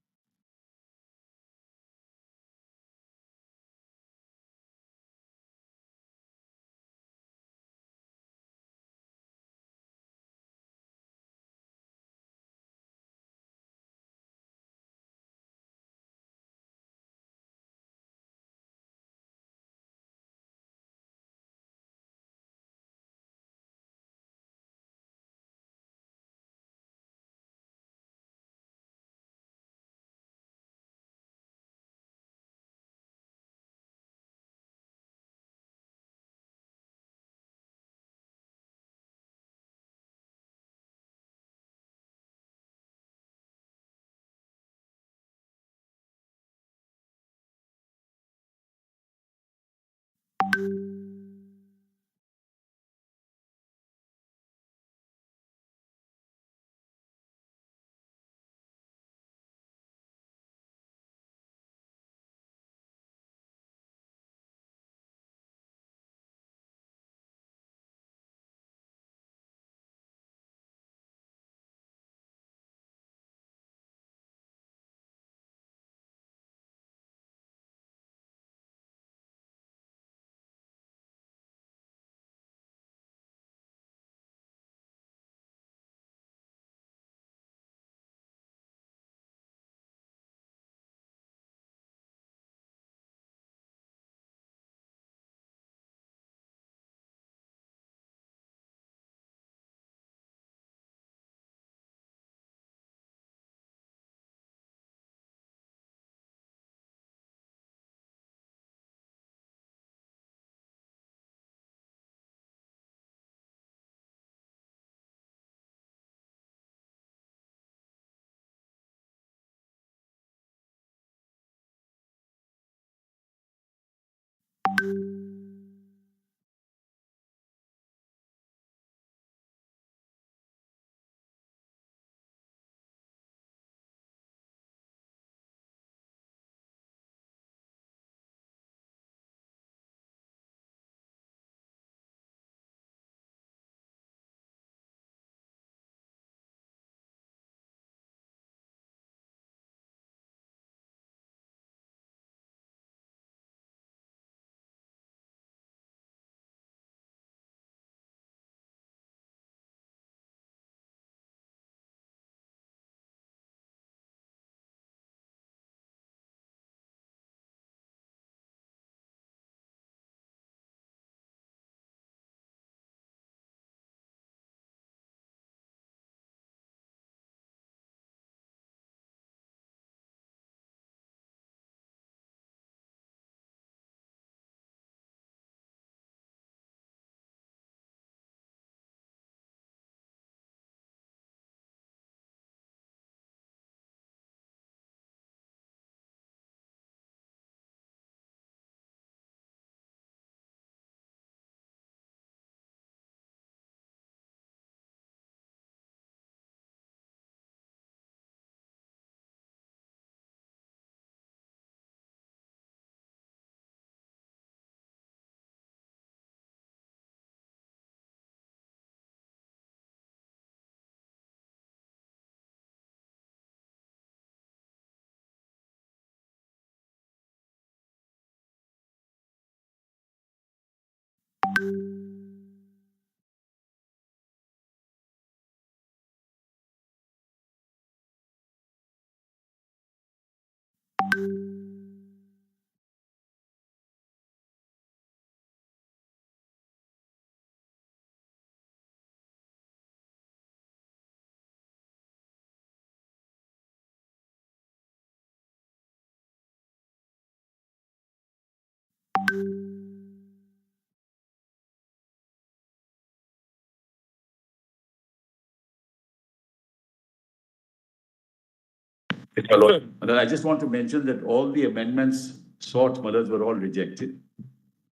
Speaker 1: And I just want to mention that all the amendments sought, Malas, were all rejected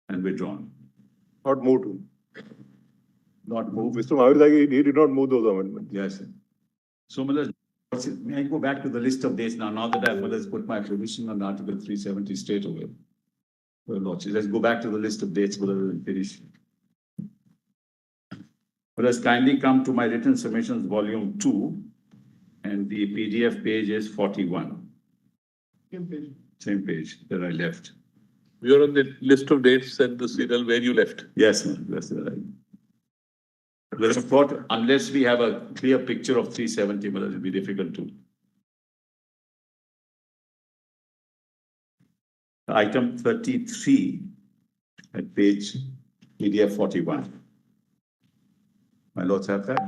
Speaker 1: and withdrawn,
Speaker 4: Not moved.
Speaker 1: not moved.
Speaker 4: Mr. Mahaviragi, he did not move those amendments.
Speaker 1: Yes. So, Malas, may I go back to the list of dates now? Now that I've Malas put my provision on Article 370 straight away. Well, Lordship, let's go back to the list of dates, Malas, and finish. Malas, kindly come to my written submissions, volume 2, and the PDF page is 41. Same page that I left.
Speaker 6: You're on the list of dates and the serial where you left.
Speaker 1: Yes, ma'am, that's right. But I thought, unless we have a clear picture of 370, well, it'll be difficult to. Item 33 at page PDF 41. My lords have that?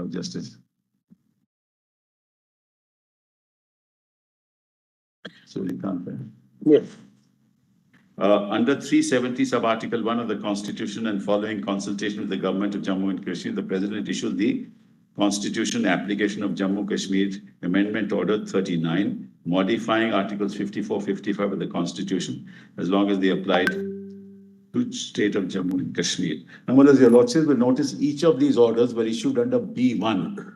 Speaker 1: Justice. So we can't.
Speaker 4: Yes.
Speaker 1: Under 370 sub-article 1 of the Constitution and following consultation with the government of Jammu and Kashmir, the President issued the Constitution application of Jammu Kashmir Amendment Order 39, modifying Articles 54, 55 of the Constitution, as long as they applied to State of Jammu and Kashmir. Now, as your lordships will notice, each of these orders were issued under B1.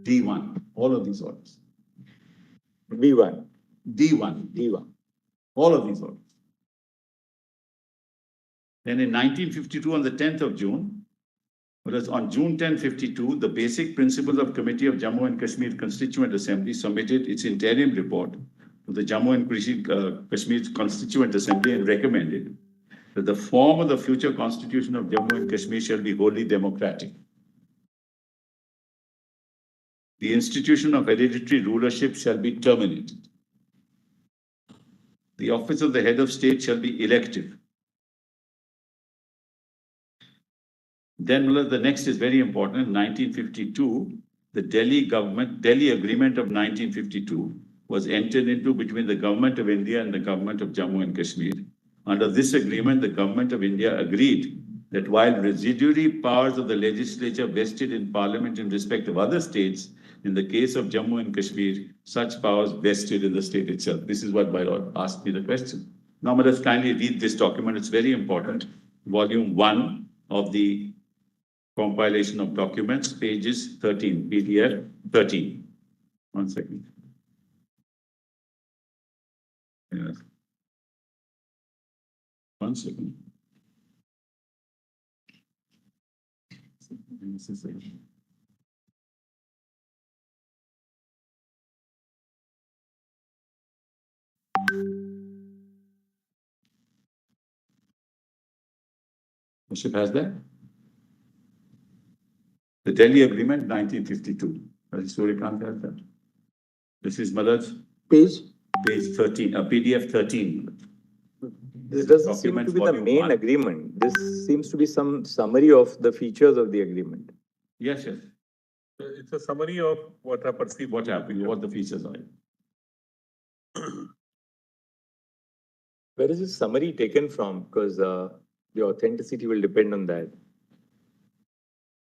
Speaker 1: D1, all of these orders.
Speaker 2: B1,
Speaker 1: D1,
Speaker 2: D1.
Speaker 1: all of these orders. Then in 1952, on the 10th of June, whereas on June 10, 52, the basic principles of Committee of Jammu and Kashmir Constituent Assembly submitted its interim report to the Jammu and Kashmir Constituent Assembly and recommended that the form of the future constitution of Jammu and Kashmir shall be wholly democratic. The institution of hereditary rulership shall be terminated. The office of the head of state shall be elective. Then the next is very important. In 1952, the Delhi Agreement of 1952 was entered into between the Government of India and the Government of Jammu and Kashmir. Under this agreement, the Government of India agreed that while residuary powers of the legislature vested in Parliament in respect of other states, in the case of Jammu and Kashmir, such powers vested in the state itself. This is what my lord asked me the question. Now, let us kindly read this document. It's very important. Volume 1 of the compilation of documents, pages 13, PDF 13. 1 second. Yes. 1 second. Worship has that? The Delhi Agreement, 1952. Surikant has that. This is Malad's
Speaker 2: Page?
Speaker 1: page 13, PDF 13.
Speaker 2: This doesn't seem
Speaker 1: Document
Speaker 2: to be the
Speaker 1: volume
Speaker 2: main
Speaker 1: 1.
Speaker 2: agreement. This seems to be some summary of the features of the agreement.
Speaker 1: Yes, yes.
Speaker 6: It's a summary of what are perceived.
Speaker 1: What happened, what the features are.
Speaker 2: Where is this summary taken from? Because the authenticity will depend on that.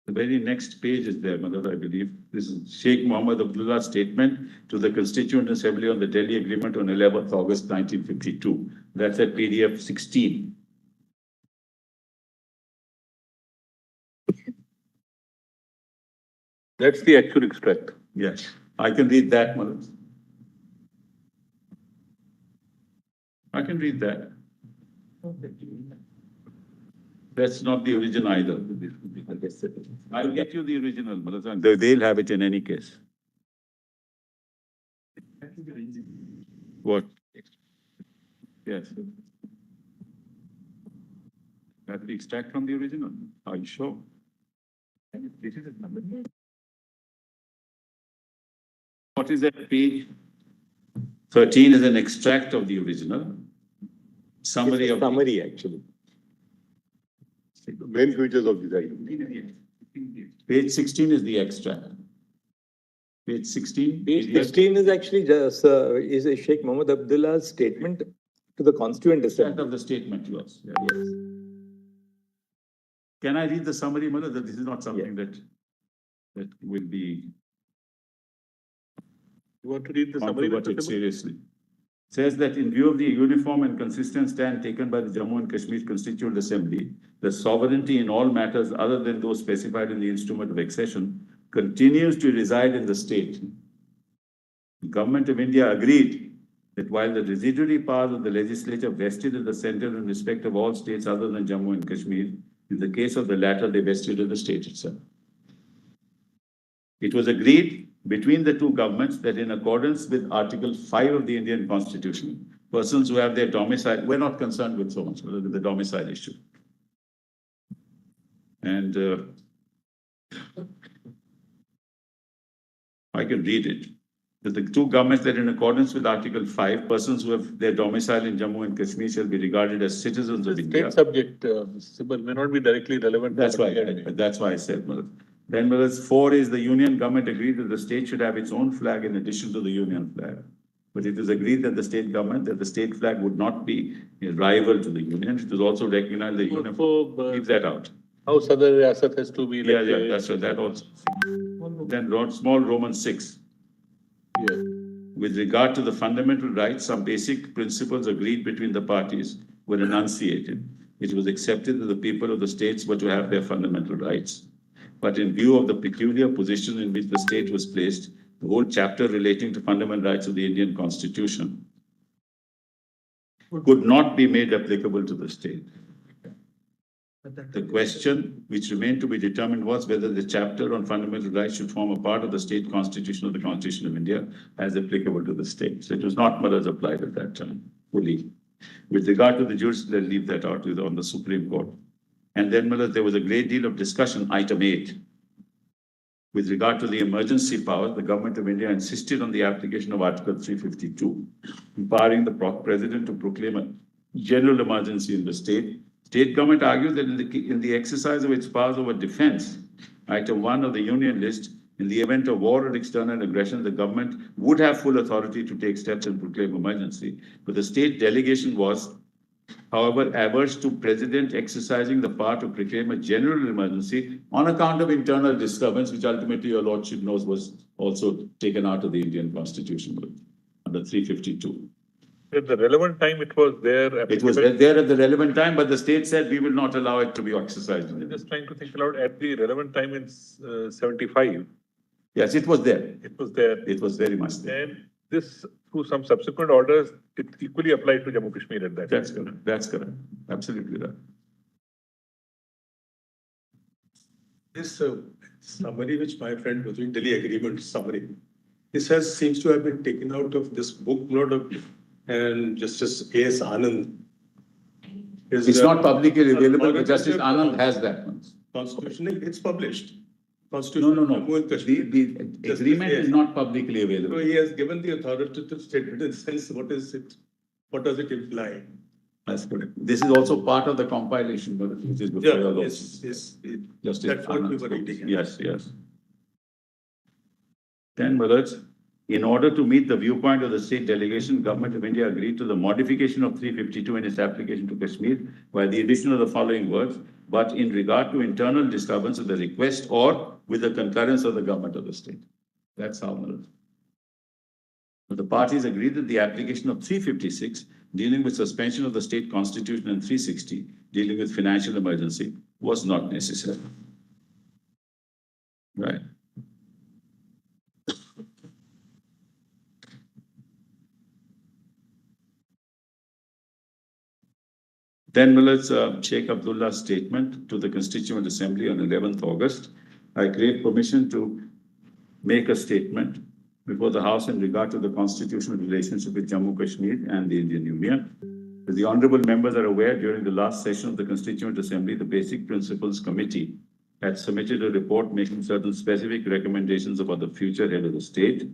Speaker 1: The very next page is there, Madhur, I believe. This is Sheikh Mohammed Abdullah's statement to the Constituent Assembly on the Delhi Agreement on 11th August 1952. That's at PDF 16.
Speaker 6: That's the actual extract.
Speaker 1: Yes, I can read that, Madhur. I can read that. That's not the original either. I'll get you the original, Madhur. They'll have it in any case. What? Yes. That the extract from the original. Are you sure? This is a number. What is that? Page 13 is an extract of the original. Summary
Speaker 2: It's a
Speaker 1: of.
Speaker 2: summary, actually.
Speaker 4: Main features of this item.
Speaker 1: Page 16 is the extract. Page 16.
Speaker 2: Page 16 is actually just, is a Sheikh Mohammed Abdullah's statement to the Constituent
Speaker 1: Extract
Speaker 2: Assembly.
Speaker 1: of the statement, yours. Yeah.
Speaker 2: Yes.
Speaker 1: Can I read the summary, Mother? That this is not something that will be
Speaker 6: You want to read the summary?
Speaker 1: controverted seriously. Says that in view of the uniform and consistent stand taken by the Jammu and Kashmir Constituent Assembly, the sovereignty in all matters other than those specified in the instrument of accession continues to reside in the state. The Government of India agreed that while the residuary powers of the legislature vested in the center in respect of all states other than Jammu and Kashmir, in the case of the latter, they vested in the state itself. It was agreed between the two governments that in accordance with Article 5 of the Indian Constitution, persons who have their domicile, we're not concerned with so much with the domicile issue. And I can read it. That the two governments that in accordance with Article 5, persons who have their domicile in Jammu and Kashmir shall be regarded as citizens of India.
Speaker 6: State subject, Sybil, may not be directly relevant.
Speaker 1: That's why I said, Mother. Then, Mother, 4 is the union government agreed that the state should have its own flag in addition to the union flag. But it was agreed that the state government, that the state flag would not be a rival to the union. It was also recognized the union. Leave that out.
Speaker 6: How Sadr Riyasat has to be like.
Speaker 1: Yeah, that's right, that also. Then small Roman 6.
Speaker 6: Yeah.
Speaker 1: With regard to the fundamental rights, some basic principles agreed between the parties were enunciated. It was accepted that the people of the states were to have their fundamental rights. But in view of the peculiar position in which the state was placed, the whole chapter relating to fundamental rights of the Indian Constitution could not be made applicable to the state. The question which remained to be determined was whether the chapter on fundamental rights should form a part of the state constitution of the Constitution of India as applicable to the state. So it was not much as applied at that time, fully. With regard to the jurisdiction, they'll leave that out on the Supreme Court. And then there was a great deal of discussion, item 8. With regard to the emergency powers, the Government of India insisted on the application of Article 352, empowering the President to proclaim a general emergency in the state. State government argued that in the exercise of its powers over defense, item 1 of the union list, in the event of war or external aggression, the government would have full authority to take steps and proclaim emergency. But the state delegation was, however, averse to President exercising the power to proclaim a general emergency on account of internal disturbance, which ultimately your Lordship knows was also taken out of the Indian Constitution under 352.
Speaker 6: At the relevant time, it was there.
Speaker 1: It was there at the relevant time, but the state said we will not allow it to be exercised.
Speaker 6: I'm just trying to think aloud. At the relevant time in 75.
Speaker 1: Yes, it was there.
Speaker 6: It was there.
Speaker 1: It was very much there.
Speaker 6: And this, through some subsequent orders, it equally applied to Jammu Kashmir at that time.
Speaker 1: That's correct. That's correct. Absolutely right.
Speaker 5: This summary which my friend was doing, Delhi Agreement summary, this seems to have been taken out of this book note of and Justice A.S. Anand.
Speaker 1: It's not publicly available, but Justice Anand has that one.
Speaker 5: Constitution, it's published. Constitution.
Speaker 1: No.
Speaker 5: Jammu and Kashmir.
Speaker 1: The agreement is not publicly available.
Speaker 5: So he has given the authoritative statement in the sense, what is it? What does it imply?
Speaker 1: That's correct. This is also part of the compilation, which is before your Lordship.
Speaker 5: Yes.
Speaker 1: Justice
Speaker 5: That's what we
Speaker 1: Anand's
Speaker 5: were
Speaker 1: book.
Speaker 5: reading.
Speaker 1: Yes. Then, brothers, in order to meet the viewpoint of the state delegation, Government of India agreed to the modification of 352 in its application to Kashmir by the addition of the following words, but in regard to internal disturbance of the request or with the concurrence of the government of the state. That's how, brothers. But the parties agreed that the application of 356, dealing with suspension of the state constitution, and 360, dealing with financial emergency, was not necessary. Right. Then Miller's Sheikh Abdullah's statement to the Constituent Assembly on 11th August. I crave permission to make a statement before the House in regard to the constitutional relationship with Jammu Kashmir and the Indian Union. As the honorable members are aware, during the last session of the Constituent Assembly, the Basic Principles Committee had submitted a report making certain specific recommendations about the future head of the state.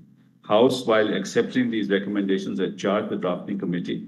Speaker 1: House, while accepting these recommendations, had charged the drafting committee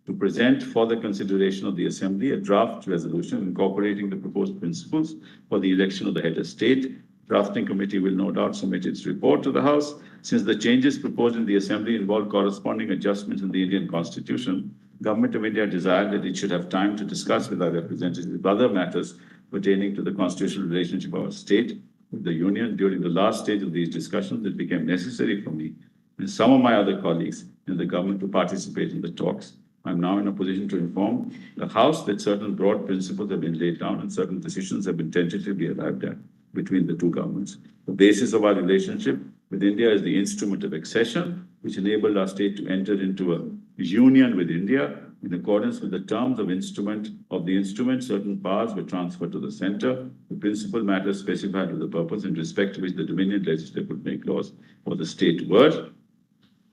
Speaker 1: to present for the consideration of the Assembly a draft resolution incorporating the proposed principles for the election of the head of state. Drafting committee will no doubt submit its report to the House. Since the changes proposed in the Assembly involve corresponding adjustments in the Indian Constitution, Government of India desired that it should have time to discuss with our representatives other matters pertaining to the constitutional relationship of our state with the Union. During the last stage of these discussions, it became necessary for me and some of my other colleagues in the government to participate in the talks. I'm now in a position to inform the House that certain broad principles have been laid down and certain decisions have been tentatively arrived at between the two governments. The basis of our relationship with India is the instrument of accession, which enabled our state to enter into a union with India. In accordance with the terms of the instrument, certain powers were transferred to the center. The principal matters specified with the purpose in respect to which the Dominion legislature could make laws for the state were.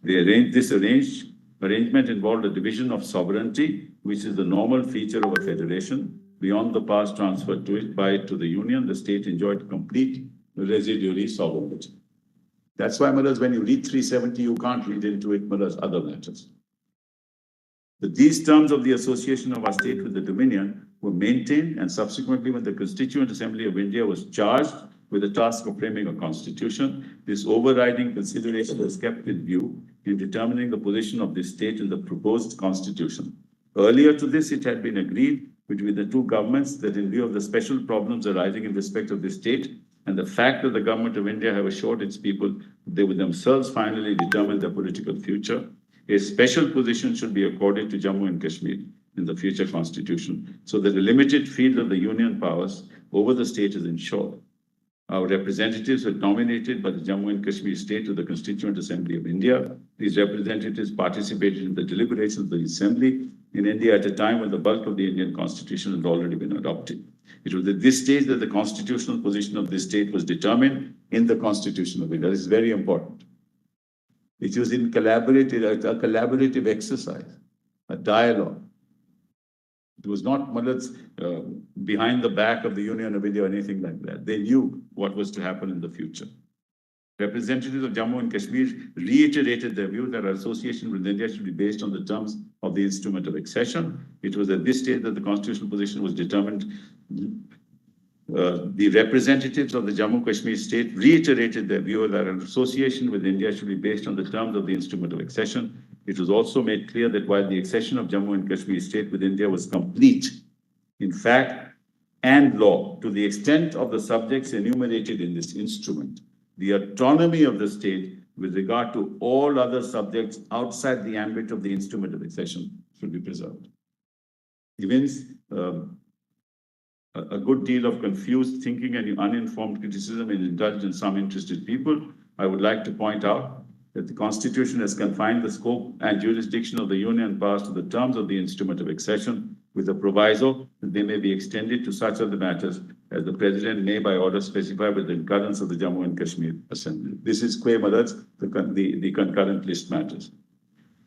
Speaker 1: This arrangement involved a division of sovereignty, which is the normal feature of a federation. Beyond the powers transferred to the Union, the state enjoyed complete residuary sovereignty. That's why, Maharaj, when you read 370, you can't read into it, Maharaj, other matters. These terms of the association of our state with the Dominion were maintained, and subsequently, when the Constituent Assembly of India was charged with the task of framing a constitution, this overriding consideration was kept in view in determining the position of this state in the proposed constitution. Earlier to this, it had been agreed between the two governments that in view of the special problems arising in respect of the state and the fact that the government of India have assured its people they would themselves finally determine their political future, a special position should be accorded to Jammu and Kashmir in the future constitution, so that the limited field of the union powers over the state is ensured. Our representatives were nominated by the Jammu and Kashmir state to the Constituent Assembly of India. These representatives participated in the deliberations of the Assembly in India at a time when the bulk of the Indian Constitution had already been adopted. It was at this stage that the constitutional position of this state was determined in the Constitution of India. This is very important. It was in a collaborative exercise, a dialogue. It was not behind the back of the Union of India or anything like that. They knew what was to happen in the future. Representatives of Jammu and Kashmir reiterated their view that our association with India should be based on the terms of the instrument of accession. It was at this stage that the constitutional position was determined. The representatives of the Jammu Kashmir state reiterated their view that an association with India should be based on the terms of the instrument of accession. It was also made clear that while the accession of Jammu and Kashmir state with India was complete, in fact, and law, to the extent of the subjects enumerated in this instrument, the autonomy of the state with regard to all other subjects outside the ambit of the instrument of accession should be preserved. Events, a good deal of confused thinking and uninformed criticism is indulged in some interested people. I would like to point out that the Constitution has confined the scope and jurisdiction of the Union powers to the terms of the instrument of accession, with a proviso that they may be extended to such other matters as the President may by order specify with the concurrence of the Jammu and Kashmir Assembly. This is the concurrent list matters.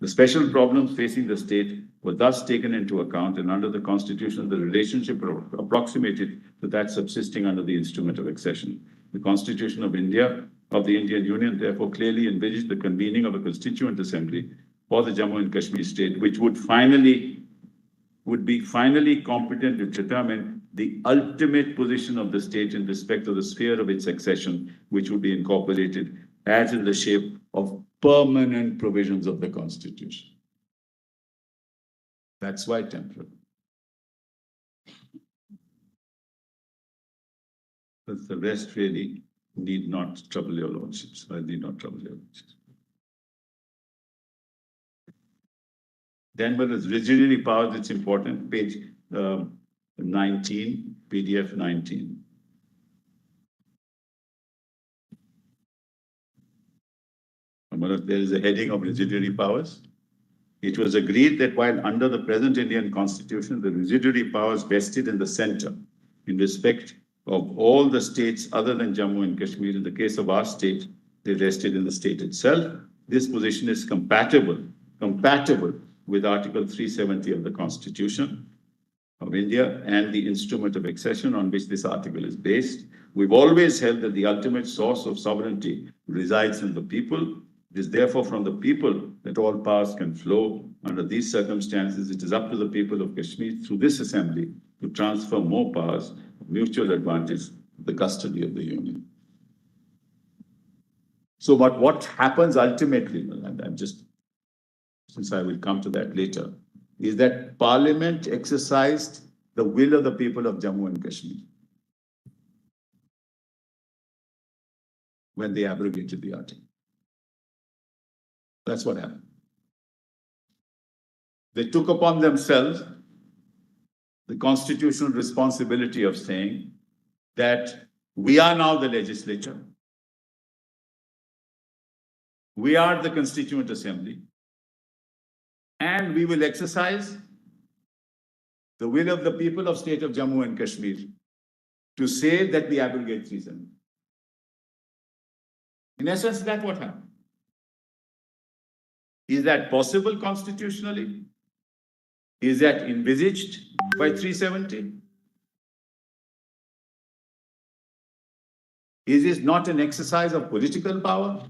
Speaker 1: The special problems facing the state were thus taken into account, and under the Constitution, the relationship approximated to that subsisting under the instrument of accession. The Constitution of India, of the Indian Union, therefore clearly envisaged the convening of a Constituent Assembly for the Jammu and Kashmir state, which would be finally competent to determine the ultimate position of the state in respect of the sphere of its accession, which would be incorporated as in the shape of permanent provisions of the Constitution. That's why temporal. But the rest really need not trouble your lordships. I need not trouble your lordships. Then, but as residuary powers, it's important. Page 19, PDF 19. There is a heading of residuary powers. It was agreed that while under the present Indian Constitution, the residuary powers vested in the center in respect of all the states other than Jammu and Kashmir, in the case of our state, they vested in the state itself. This position is compatible with Article 370 of the Constitution of India and the instrument of accession on which this article is based. We've always held that the ultimate source of sovereignty resides in the people. It is therefore from the people that all powers can flow. Under these circumstances, it is up to the people of Kashmir through this assembly to transfer more powers of mutual advantage to the custody of the union. So, but what happens ultimately, and I'm just, since I will come to that later, is that Parliament exercised the will of the people of Jammu and Kashmir when they abrogated the article. That's what happened. They took upon themselves the constitutional responsibility of saying that we are now the legislature. We are the Constituent Assembly, and we will exercise the will of the people of State of Jammu and Kashmir to say that we abrogate 370. In essence, that's what happened. Is that possible constitutionally? Is that envisaged by 370? Is this not an exercise of political power?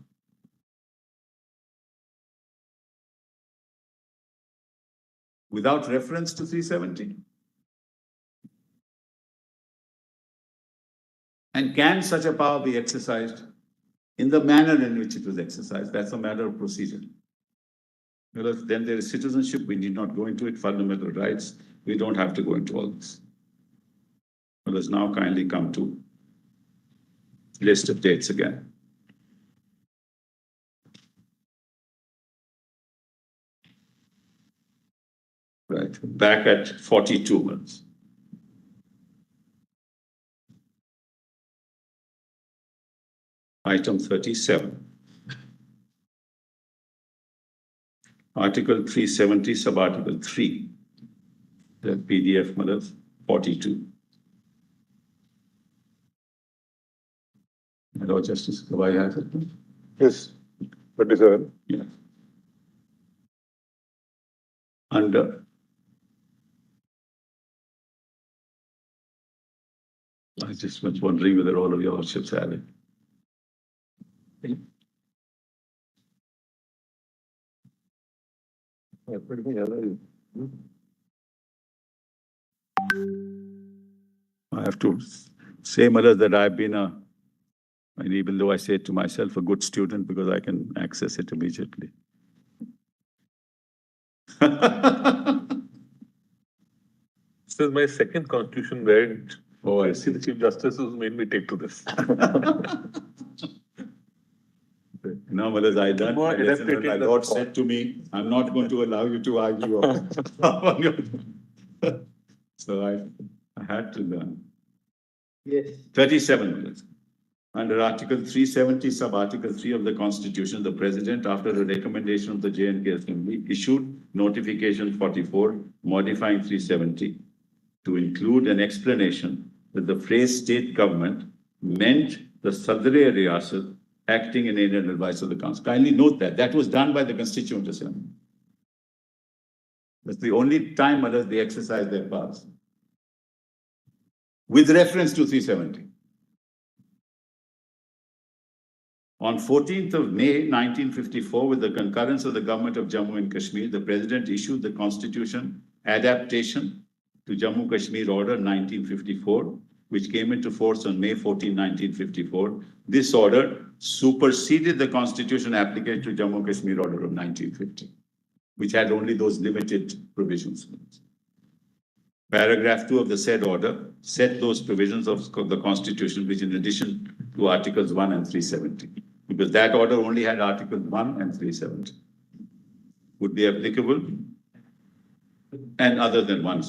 Speaker 1: Without reference to 370? And can such a power be exercised in the manner in which it was exercised? That's a matter of procedure. Because then there is citizenship, we need not go into it, fundamental rights, we don't have to go into all this. Let us now kindly come to list of dates again. Right, back at 42 months. Item 37. Article 370, sub-article 3. The PDF, Madam, 42. My Lord Justice, do I have it?
Speaker 4: Yes, 37.
Speaker 1: Yeah. Under. I just was wondering whether all of your lordships had it. I have to say, Mother, that I've been and even though I say it to myself, a good student because I can access it immediately.
Speaker 6: This is my second constitution where
Speaker 1: Oh, I
Speaker 6: see the Chief Justice who's made me take to this.
Speaker 1: Now, Mother, I done.
Speaker 6: More
Speaker 1: My lesson when
Speaker 6: adapted
Speaker 1: my
Speaker 6: in
Speaker 1: Lord
Speaker 6: the
Speaker 1: said to me, I'm not going to allow you to argue. So I had to learn.
Speaker 3: Yes.
Speaker 1: 37 minutes. Under Article 370, sub-Article 3 of the Constitution, the President, after a recommendation of the J&K Assembly, issued Notification 44, modifying 370, to include an explanation that the phrase state government meant the Sadr-e Riyasat acting in aid and advice of the Council. Kindly note that. That was done by the Constituent Assembly. That's the only time they exercise their powers. With reference to 370. On 14th of May, 1954, with the concurrence of the government of Jammu and Kashmir, the President issued the Constitution Adaptation to Jammu Kashmir Order 1954, which came into force on May 14, 1954. This order superseded the Constitution applicable to Jammu Kashmir Order of 1950, which had only those limited provisions. Paragraph 2 of the said order set those provisions of the Constitution, which in addition to Articles 1 and 370, because that order only had Articles 1 and 370, would be applicable, and other than one,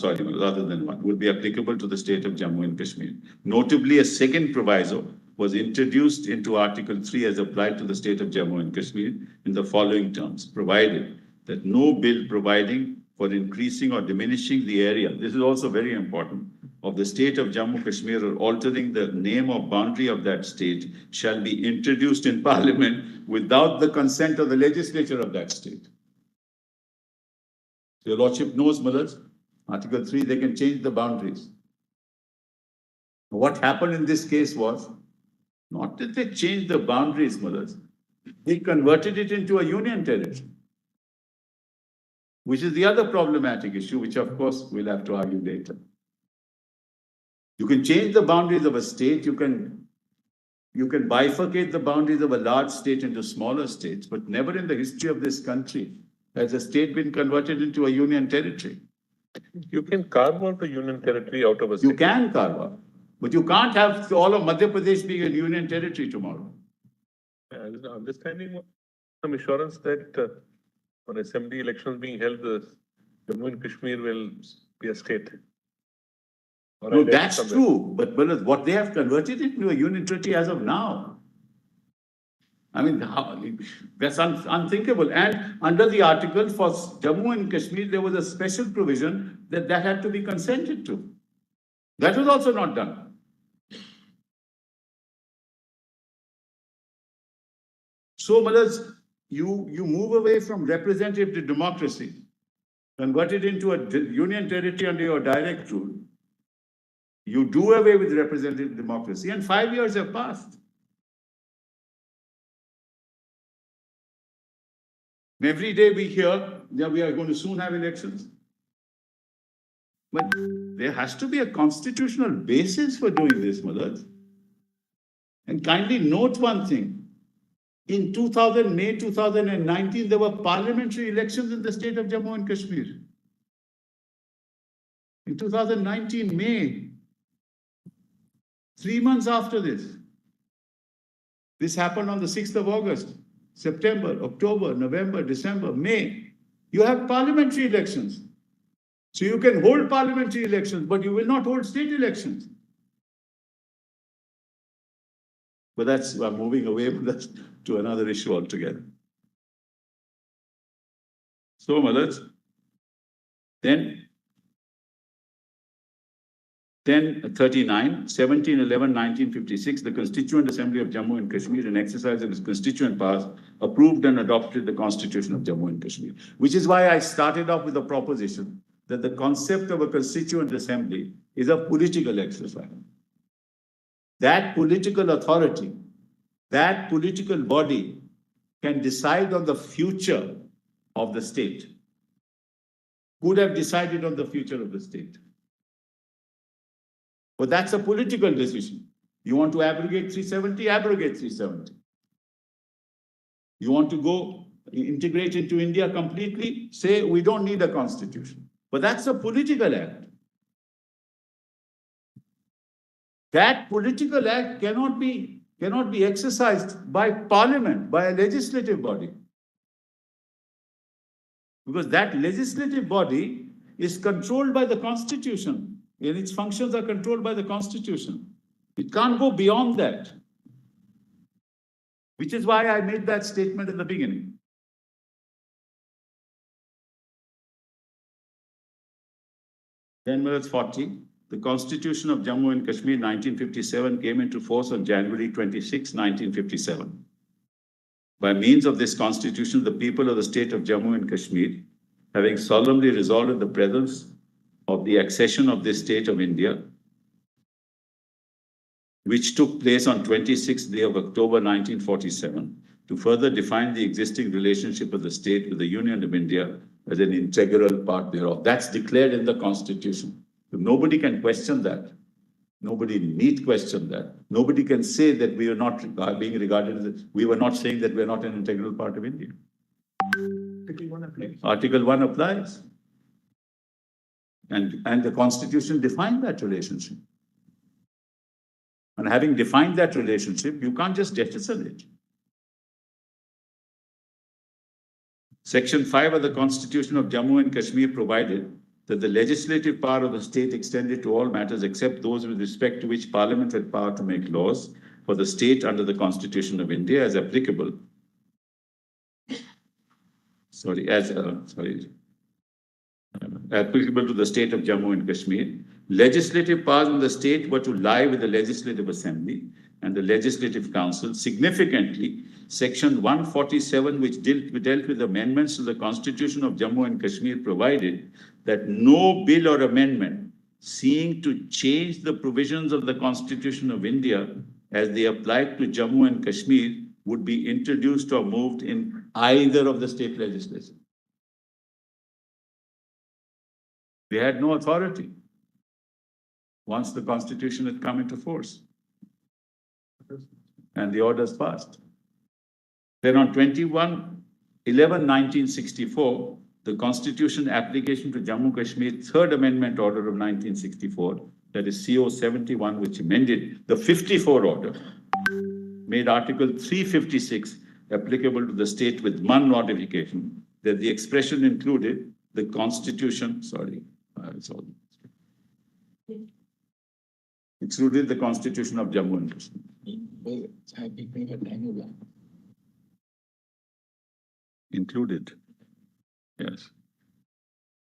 Speaker 1: would be applicable to the state of Jammu and Kashmir. Notably, a second proviso was introduced into Article 3 as applied to the state of Jammu and Kashmir in the following terms, provided that no bill providing for increasing or diminishing the area, this is also very important, of the state of Jammu Kashmir or altering the name or boundary of that state shall be introduced in Parliament without the consent of the legislature of that state. Your Lordship knows, Mothers, Article 3, they can change the boundaries. What happened in this case was, not that they changed the boundaries, Mothers, He converted it into a union territory, which is the other problematic issue, which of course we'll have to argue later. You can change the boundaries of a state, you can bifurcate the boundaries of a large state into smaller states, but never in the history of this country has a state been converted into a union territory.
Speaker 6: You can carve out a union territory out of a state.
Speaker 1: You can carve out, but you can't have all of Madhya Pradesh being a union territory tomorrow.
Speaker 6: Understanding some assurance that when assembly elections being held, the Jammu and Kashmir will be a state. Or
Speaker 1: No,
Speaker 6: I read
Speaker 1: that's
Speaker 6: somewhere.
Speaker 1: true, but what they have converted it into a union territory as of now. I mean, that's unthinkable. And under the article for Jammu and Kashmir, there was a special provision that had to be consented to. That was also not done. So, Malas, you move away from representative democracy, convert it into a union territory under your direct rule. You do away with representative democracy, and 5 years have passed. Every day we hear that we are going to soon have elections. But there has to be a constitutional basis for doing this, Malas. And kindly note one thing. In May 2019, there were parliamentary elections in the state of Jammu and Kashmir. In 2019, May, 3 months after this. This happened on the 6th of August, September, October, November, December, May. You have parliamentary elections. So you can hold parliamentary elections, but you will not hold state elections. But I'm moving away from that to another issue altogether. So, Malas, then 1039, 1711-1956, the Constituent Assembly of Jammu and Kashmir, in exercise of its constituent powers, approved and adopted the Constitution of Jammu and Kashmir. Which is why I started off with the proposition that the concept of a Constituent Assembly is a political exercise. That political authority, that political body can decide on the future of the state. Could have decided on the future of the state. But that's a political decision. You want to abrogate 370, abrogate 370. You want to go integrate into India completely, say we don't need a constitution. But that's a political act. That political act cannot be exercised by parliament, by a legislative body. Because that legislative body is controlled by the Constitution. And its functions are controlled by the Constitution. It can't go beyond that. Which is why I made that statement at the beginning. Then verse 40, the Constitution of Jammu and Kashmir 1957 came into force on January 26, 1957. By means of this Constitution, the people of the state of Jammu and Kashmir, having solemnly resolved in the presence of the accession of this state of India, which took place on 26th day of October 1947, to further define the existing relationship of the state with the Union of India as an integral part thereof. That's declared in the Constitution. So nobody can question that. Nobody need question that. Nobody can say that we are not being regarded as, we were not saying that we are not an integral part of India. Article 1 applies. And the Constitution defined that relationship. And having defined that relationship, you can't just jettison it. Section 5 of the Constitution of Jammu and Kashmir provided that the legislative power of the state extended to all matters except those with respect to which Parliament had power to make laws for the state under the Constitution of India as applicable. Applicable to the state of Jammu and Kashmir. Legislative powers in the state were to lie with the Legislative Assembly and the Legislative Council. Significantly, Section 147, which dealt with amendments to the Constitution of Jammu and Kashmir, provided that no bill or amendment seeking to change the provisions of the Constitution of India as they applied to Jammu and Kashmir would be introduced or moved in either of the state legislatures. They had no authority once the constitution had come into force and the orders passed. Then on 21/11/1964, the Constitution application to Jammu Kashmir Third Amendment Order of 1964, that is CO 71, which amended the 54 order, made Article 356 applicable to the state with one modification, that the expression included the Constitution, excluded the Constitution of Jammu and Kashmir. Included, yes.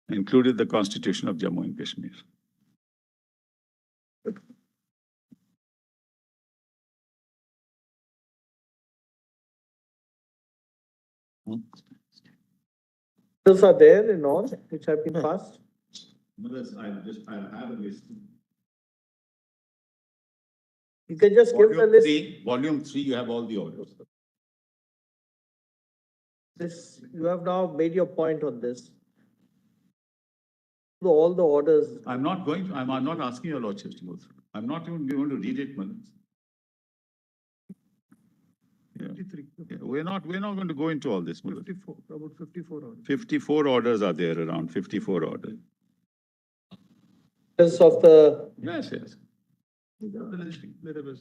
Speaker 1: Included the Constitution of Jammu and Kashmir.
Speaker 3: Those are there in all which have been passed.
Speaker 1: I have a list.
Speaker 3: You can just give the list.
Speaker 1: Volume 3, you have all the orders.
Speaker 3: This, you have now made your point on this. So all the orders.
Speaker 1: I'm not asking your lordship to go through. I'm not even going to read it, Manas. Yeah. Yeah, we're not going to go into all this.
Speaker 3: 54, about 54 orders.
Speaker 1: 54 orders are there, around 54 orders.
Speaker 3: Of the.
Speaker 1: Yes.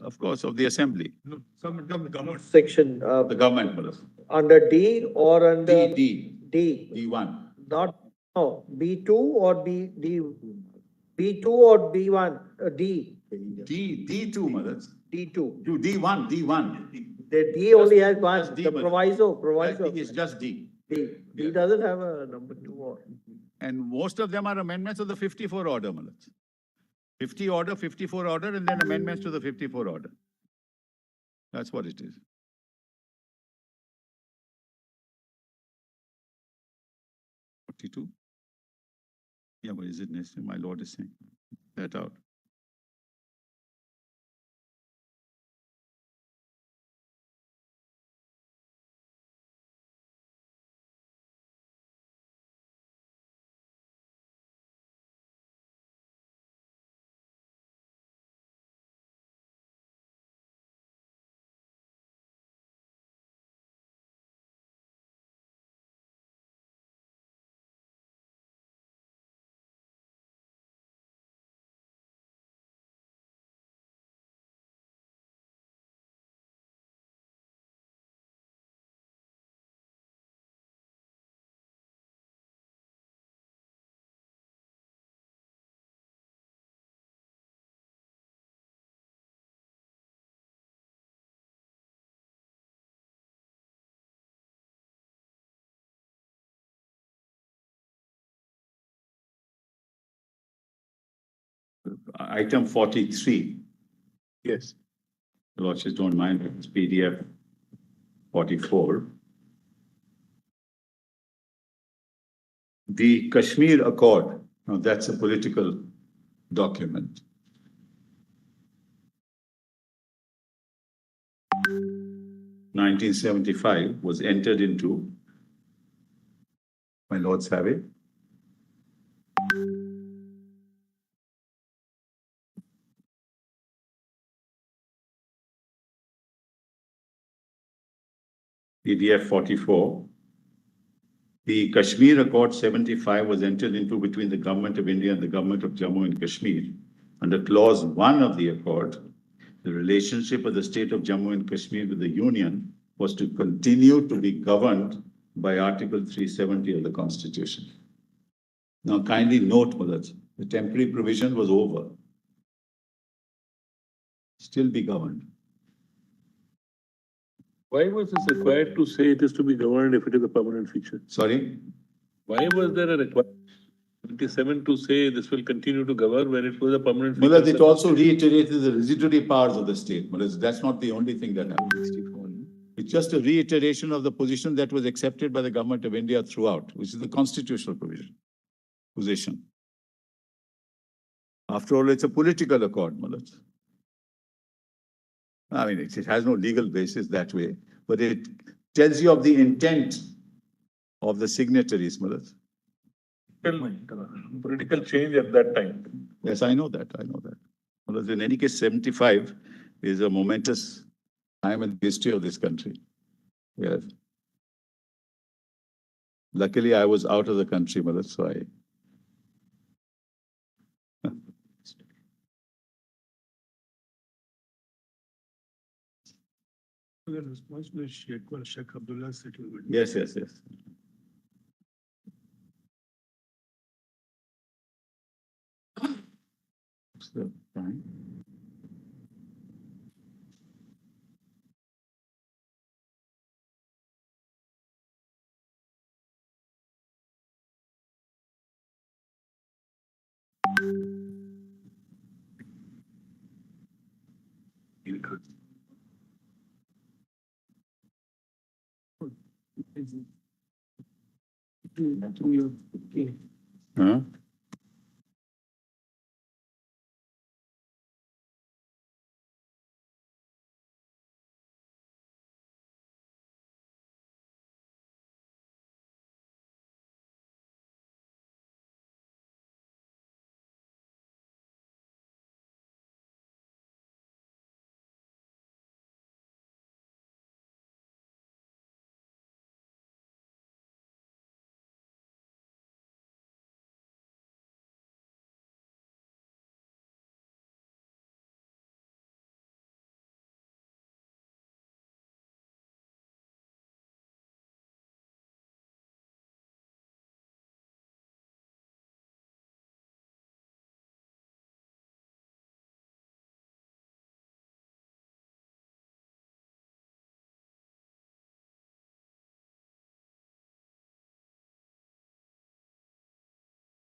Speaker 1: Of course, of the assembly.
Speaker 5: No, some government.
Speaker 3: Section,
Speaker 1: The government, Manas.
Speaker 3: under D or under?
Speaker 1: D.
Speaker 3: D.
Speaker 1: D1.
Speaker 3: Not, no, B2 or B2 or B1, D.
Speaker 1: D2, Manas.
Speaker 3: D2.
Speaker 1: D1.
Speaker 3: The D only has one,
Speaker 1: Just D,
Speaker 3: the
Speaker 1: Madam.
Speaker 3: proviso.
Speaker 1: I think it's just D.
Speaker 3: D. D
Speaker 1: Yeah.
Speaker 3: doesn't have a number 2 or.
Speaker 1: And most of them are amendments of the 54 order, Manas. 54 order, and then amendments to the 54 order. That's what it is. (42) Yeah, but is it necessary? My lord is saying that out. Item 43.
Speaker 6: Yes.
Speaker 1: Lordships don't mind, it's PDF 44. The Kashmir Accord, now that's a political document. (1975) was entered into, my lords have it. PDF 44. The Kashmir Accord 75 was entered into between the Government of India and the Government of Jammu and Kashmir. Under Clause 1 of the Accord, the relationship of the State of Jammu and Kashmir with the Union was to continue to be governed by Article 370 of the Constitution. Now kindly note, Malaj, the temporary provision was over. Still be governed.
Speaker 6: Why was this required to say it is to be governed if it is a permanent feature?
Speaker 1: Sorry?
Speaker 6: Why was there a requirement 77 to say this will continue to govern when it was a permanent feature?
Speaker 1: Malaj, it also reiterated the residuary powers of the state. Malaj, that's not the only thing that happened. It's just a reiteration of the position that was accepted by the Government of India throughout, which is the constitutional position. After all, it's a political accord, Malaj. I mean, it has no legal basis that way, but it tells you of the intent of the signatories, Malad.
Speaker 6: Political change at that time.
Speaker 1: Yes, I know that. Malad, in any case, 75 is a momentous time in the history of this country. Yes. Luckily, I was out of the country, Malad, so I.
Speaker 5: The response to the Sheikh Abdullah settlement.
Speaker 1: Yes. So, fine. Huh?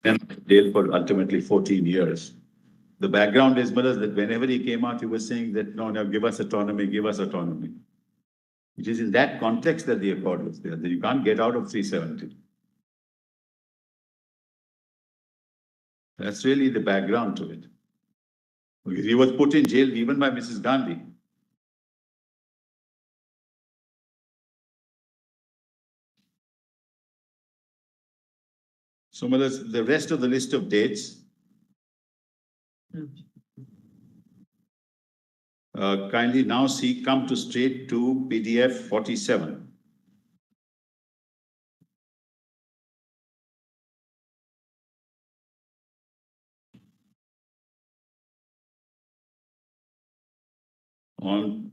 Speaker 1: And jail for ultimately 14 years. The background is, Malad, that whenever he came out, he was saying that, no, give us autonomy. It is in that context that the accord was there, that you can't get out of 370. That's really the background to it. He was put in jail even by Mrs. Gandhi. So, Malad, the rest of the list of dates. Kindly now come to straight to PDF 47. On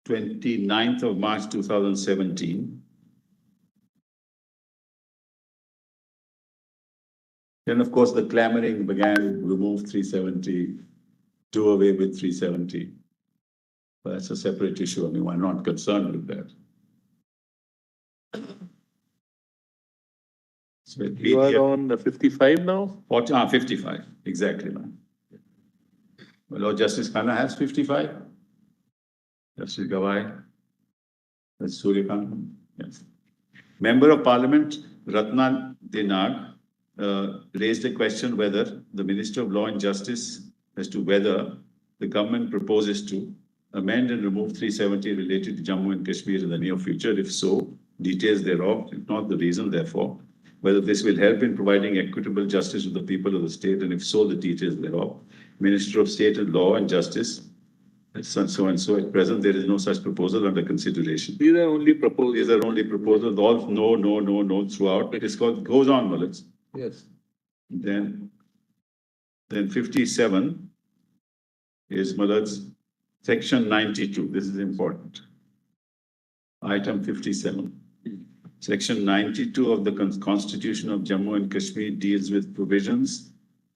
Speaker 1: 29th of March 2017. Then, of course, the clamoring began, remove 370, do away with 370. But that's a separate issue. I mean, we're not concerned with that. So
Speaker 6: You are on the 55 now?
Speaker 1: 55, exactly, man. Well, Lord Justice Khanna has 55. Justice Gawai. That's Suryakant. Yes. Member of Parliament Ratna Denag raised a question whether the Minister of Law and Justice, as to whether the government proposes to amend and remove 370 related to Jammu and Kashmir in the near future. If so, details thereof, if not the reason, therefore, whether this will help in providing equitable justice to the people of the state, and if so, the details thereof. Minister of State and Law and Justice, so and so. At present, there is no such proposal under consideration.
Speaker 6: These are only proposals.
Speaker 1: These are only proposals, all no throughout. It is called, goes on, Malad.
Speaker 6: Yes.
Speaker 1: Then 57 is Malad's section 92. This is important. Item 57. Section 92 of the Constitution of Jammu and Kashmir deals with provisions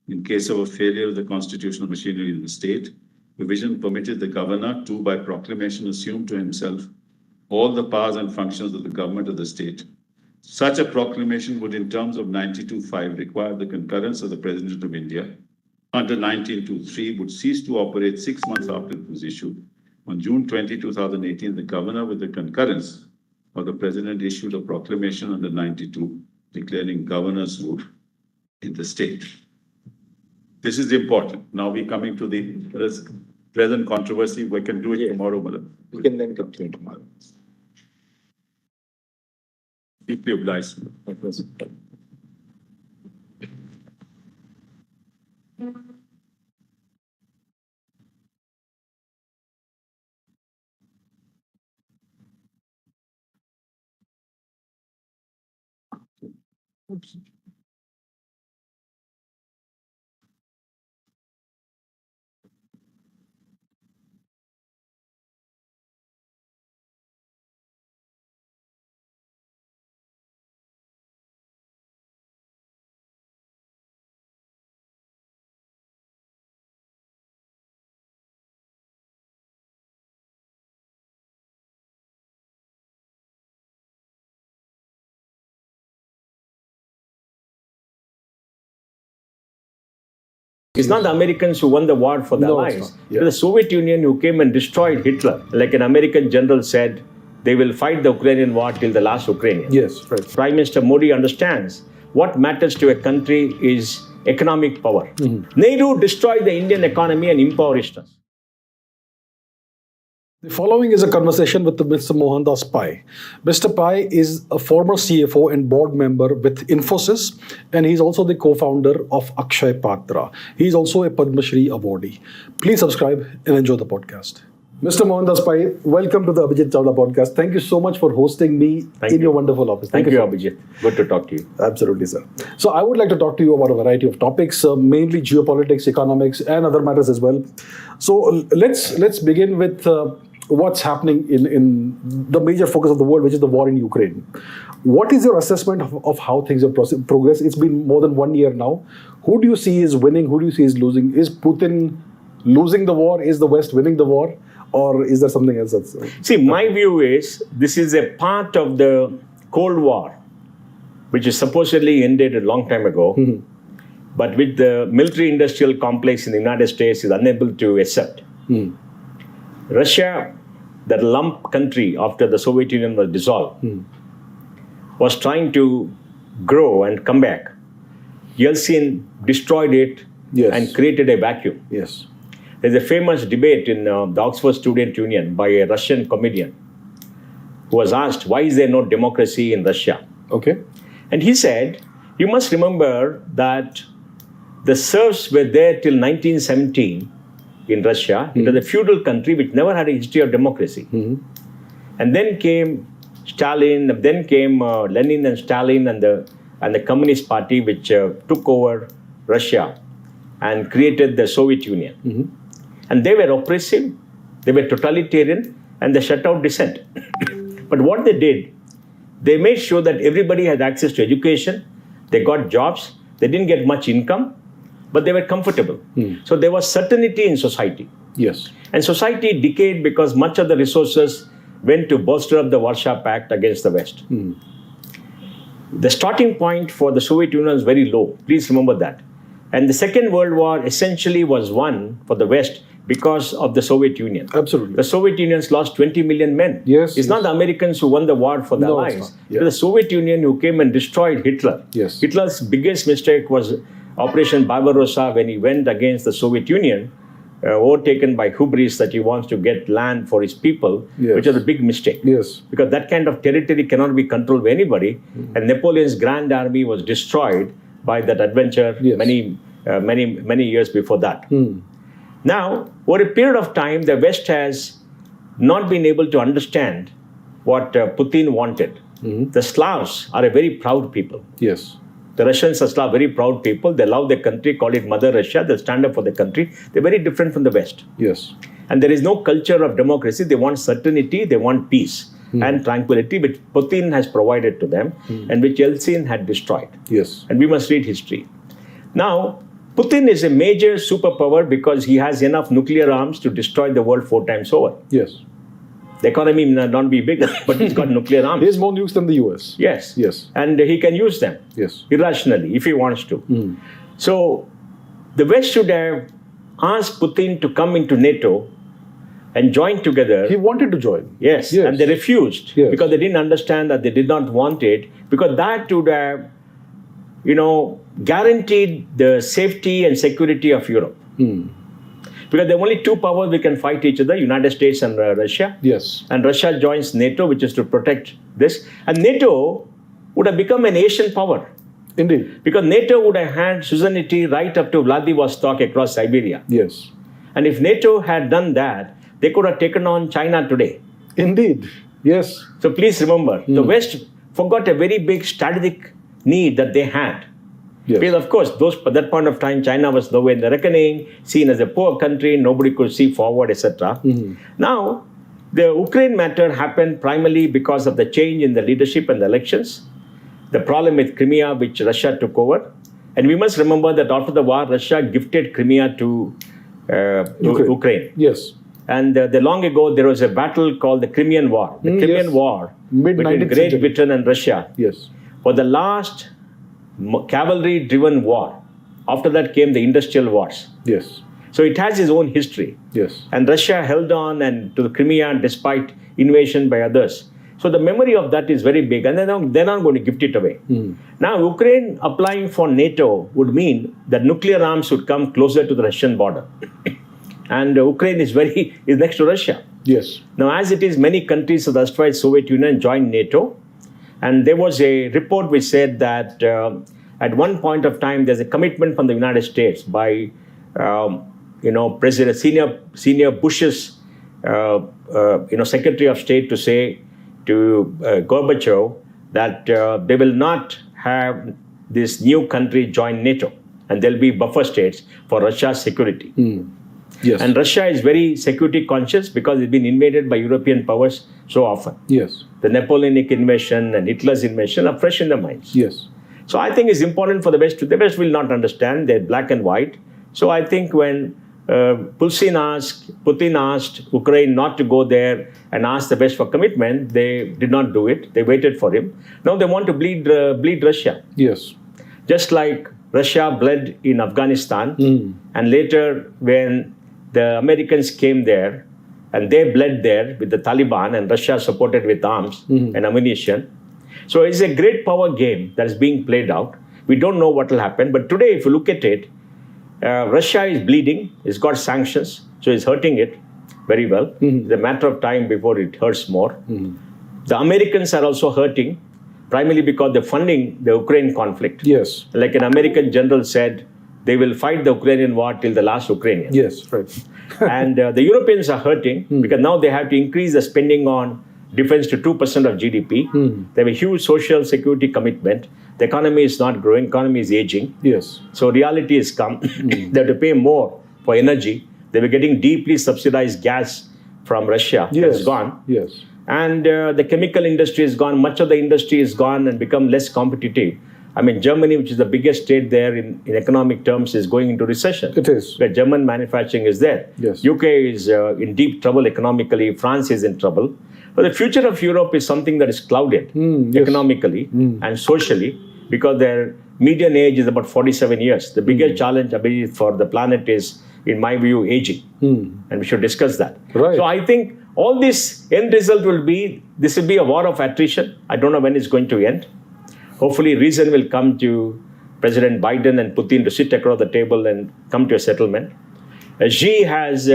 Speaker 1: in case of a failure of the constitutional machinery in the state. Provision permitted the governor to, by proclamation, assume to himself all the powers and functions of the government of the state. Such a proclamation would, in terms of 92(5), require the concurrence of the President of India. Under 1923, would cease to operate 6 months after it was issued. On June 20, 2018, the governor, with the concurrence of the President, issued a proclamation under 92, declaring governor's rule in the state. This is important. Now we're coming to the present controversy. We can do it tomorrow, Madam.
Speaker 2: We can then continue tomorrow.
Speaker 1: Deeply obliged.
Speaker 7: It's not the Americans who won the war for the
Speaker 8: No, it's
Speaker 7: Allies.
Speaker 8: not. Yeah.
Speaker 7: It was the Soviet Union who came and destroyed Hitler. Like an American general said, they will fight the Ukrainian war till the last Ukrainian.
Speaker 8: Yes, right.
Speaker 7: Prime Minister Modi understands what matters to a country is economic power. Nehru destroyed the Indian economy and impoverished us.
Speaker 8: The following is a conversation with Mr. Mohandas Pai. Mr. Pai is a former CFO and board member with Infosys, and he's also the co-founder of Akshay Patra. He's also a Padma Shri awardee. Please subscribe and enjoy the podcast. Mr. Mohandas Pai, welcome to the Abhijit Chawla podcast. Thank you so much for hosting me in your wonderful office.
Speaker 7: Thank you,
Speaker 8: so much.
Speaker 7: Abhijit. Good to talk to you.
Speaker 8: Absolutely, sir. So I would like to talk to you about a variety of topics, mainly geopolitics, economics, and other matters as well. So let's begin with what's happening in the major focus of the world, which is the war in Ukraine. What is your assessment of how things have progressed? It's been more than 1 year now. Who do you see is winning? Who do you see is losing? Is Putin losing the war? Is the West winning the war? Or is there something else that's...
Speaker 7: See, my view is this is a part of the Cold War, which is supposedly ended a long time ago, but which the military-industrial complex in the United States is unable to accept. Russia, that lump country after the Soviet Union was dissolved, was trying to grow and come back. Yeltsin destroyed it and created a vacuum.
Speaker 8: Yes.
Speaker 7: There's a famous debate in the Oxford Student Union by a Russian comedian who was asked, why is there no democracy in Russia?
Speaker 8: Okay.
Speaker 7: And he said, you must remember that the serfs were there till 1917 in Russia. It was a feudal country which never had a history of democracy. And then came Stalin, then came Lenin and Stalin and the Communist Party, which took over Russia and created the Soviet Union. And they were oppressive, they were totalitarian, and they shut out dissent. But what they did, they made sure that everybody had access to education, they got jobs, they didn't get much income, but they were comfortable. So there was certainty in society.
Speaker 8: Yes.
Speaker 7: And society decayed because much of the resources went to bolster up the Warsaw Pact against the West. The starting point for the Soviet Union was very low. Please remember that. And the Second World War essentially was won for the West because of the Soviet Union.
Speaker 8: Absolutely.
Speaker 7: The Soviet Union's lost 20 million men.
Speaker 8: Yes.
Speaker 7: It's not the Americans who won the war for the
Speaker 8: No, it's
Speaker 7: Allies.
Speaker 8: not. Yeah.
Speaker 7: It was the Soviet Union who came and destroyed Hitler.
Speaker 8: Yes.
Speaker 7: Hitler's biggest mistake was Operation Barbarossa when he went against the Soviet Union, overtaken by hubris that he wants to get land for his people, which was a big mistake.
Speaker 8: Yes.
Speaker 7: Because that kind of territory cannot be controlled by anybody. And Napoleon's Grand Army was destroyed by that adventure many years before that. Now, over a period of time, the West has not been able to understand what Putin wanted. The Slavs are a very proud people.
Speaker 8: Yes.
Speaker 7: The Russians are Slav, very proud people. They love their country, call it Mother Russia. They stand up for the country. They're very different from the West.
Speaker 8: Yes.
Speaker 7: And there is no culture of democracy. They want certainty, they want peace and tranquility, which Putin has provided to them and which Yeltsin had destroyed.
Speaker 8: Yes.
Speaker 7: And we must read history. Now, Putin is a major superpower because he has enough nuclear arms to destroy the world 4 times over.
Speaker 8: Yes.
Speaker 7: The economy may not be big, but he's got nuclear arms.
Speaker 8: He has more nukes than the US.
Speaker 7: Yes.
Speaker 8: Yes.
Speaker 7: And he can use them irrationally if he wants to. So the West should have asked Putin to come into NATO and join together.
Speaker 8: He wanted to join.
Speaker 7: Yes. And they refused because they didn't understand that they did not want it, because that would have, guaranteed the safety and security of Europe. Because there are only 2 powers we can fight each other, United States and Russia.
Speaker 8: Yes.
Speaker 7: And Russia joins NATO, which is to protect this. And NATO would have become an Asian power.
Speaker 8: Indeed.
Speaker 7: Because NATO would have had suzerainty right up to Vladivostok across Siberia.
Speaker 8: Yes.
Speaker 7: And if NATO had done that, they could have taken on China today.
Speaker 8: Indeed. Yes.
Speaker 7: So please remember, the West forgot a very big strategic need that they had.
Speaker 8: Yes.
Speaker 7: Because of course, at that point of time, China was nowhere in the reckoning, seen as a poor country, nobody could see forward, etc. Now, the Ukraine matter happened primarily because of the change in the leadership and the elections, the problem with Crimea, which Russia took over. And we must remember that after the war, Russia gifted Crimea to Ukraine.
Speaker 8: Yes.
Speaker 7: And long ago, there was a battle called the Crimean War. The Crimean War between Great Britain and Russia.
Speaker 8: Yes.
Speaker 7: For the last cavalry-driven war. After that came the industrial wars.
Speaker 8: Yes.
Speaker 7: So it has its own history.
Speaker 8: Yes.
Speaker 7: And Russia held on and to the Crimea despite invasion by others. So the memory of that is very big, and they're not going to gift it away. Now, Ukraine applying for NATO would mean that nuclear arms would come closer to the Russian border. And Ukraine is next to Russia.
Speaker 8: Yes.
Speaker 7: Now, as it is, many countries of the erstwhile Soviet Union joined NATO. And there was a report which said that at one point of time, there's a commitment from the United States by, President Senior Bush's, Secretary of State to say to Gorbachev that they will not have this new country join NATO, and there'll be buffer states for Russia's security.
Speaker 8: Yes.
Speaker 7: And Russia is very security conscious because it's been invaded by European powers so often.
Speaker 8: Yes.
Speaker 7: The Napoleonic invasion and Hitler's invasion are fresh in their minds.
Speaker 8: Yes.
Speaker 7: So I think it's important for the West. The West will not understand. They're black and white. So I think when Putin asked Ukraine not to go there and asked the West for commitment, they did not do it. They waited for him. Now they want to bleed Russia.
Speaker 8: Yes.
Speaker 7: Just like Russia bled in Afghanistan. And later when the Americans came there and they bled there with the Taliban, and Russia supported with arms and ammunition. So it's a great power game that is being played out. We don't know what will happen. But today, if you look at it, Russia is bleeding. It's got sanctions. So it's hurting it very well. It's a matter of time before it hurts more. The Americans are also hurting, primarily because they're funding the Ukraine conflict.
Speaker 8: Yes.
Speaker 7: Like an American general said, they will fight the Ukrainian war till the last Ukrainian.
Speaker 8: Yes, right.
Speaker 7: And the Europeans are hurting because now they have to increase the spending on defense to 2% of GDP. They have a huge social security commitment. The economy is not growing, economy is aging.
Speaker 8: Yes.
Speaker 7: So reality has come. They have to pay more for energy. They were getting deeply subsidized gas from Russia.
Speaker 8: Yes.
Speaker 7: It's gone.
Speaker 8: Yes.
Speaker 7: And the chemical industry is gone. Much of the industry is gone and become less competitive. I mean, Germany, which is the biggest state there in economic terms, is going into recession.
Speaker 8: It is.
Speaker 7: Where German manufacturing is there.
Speaker 8: Yes.
Speaker 7: UK is in deep trouble economically. France is in trouble. But the future of Europe is something that is clouded economically and socially, because their median age is about 47 years. The biggest challenge, I believe, for the planet is, in my view, aging. And we should discuss that.
Speaker 8: Right.
Speaker 7: So I think all this end result will be a war of attrition. I don't know when it's going to end. Hopefully, reason will come to President Biden and Putin to sit across the table and come to a settlement. Xi has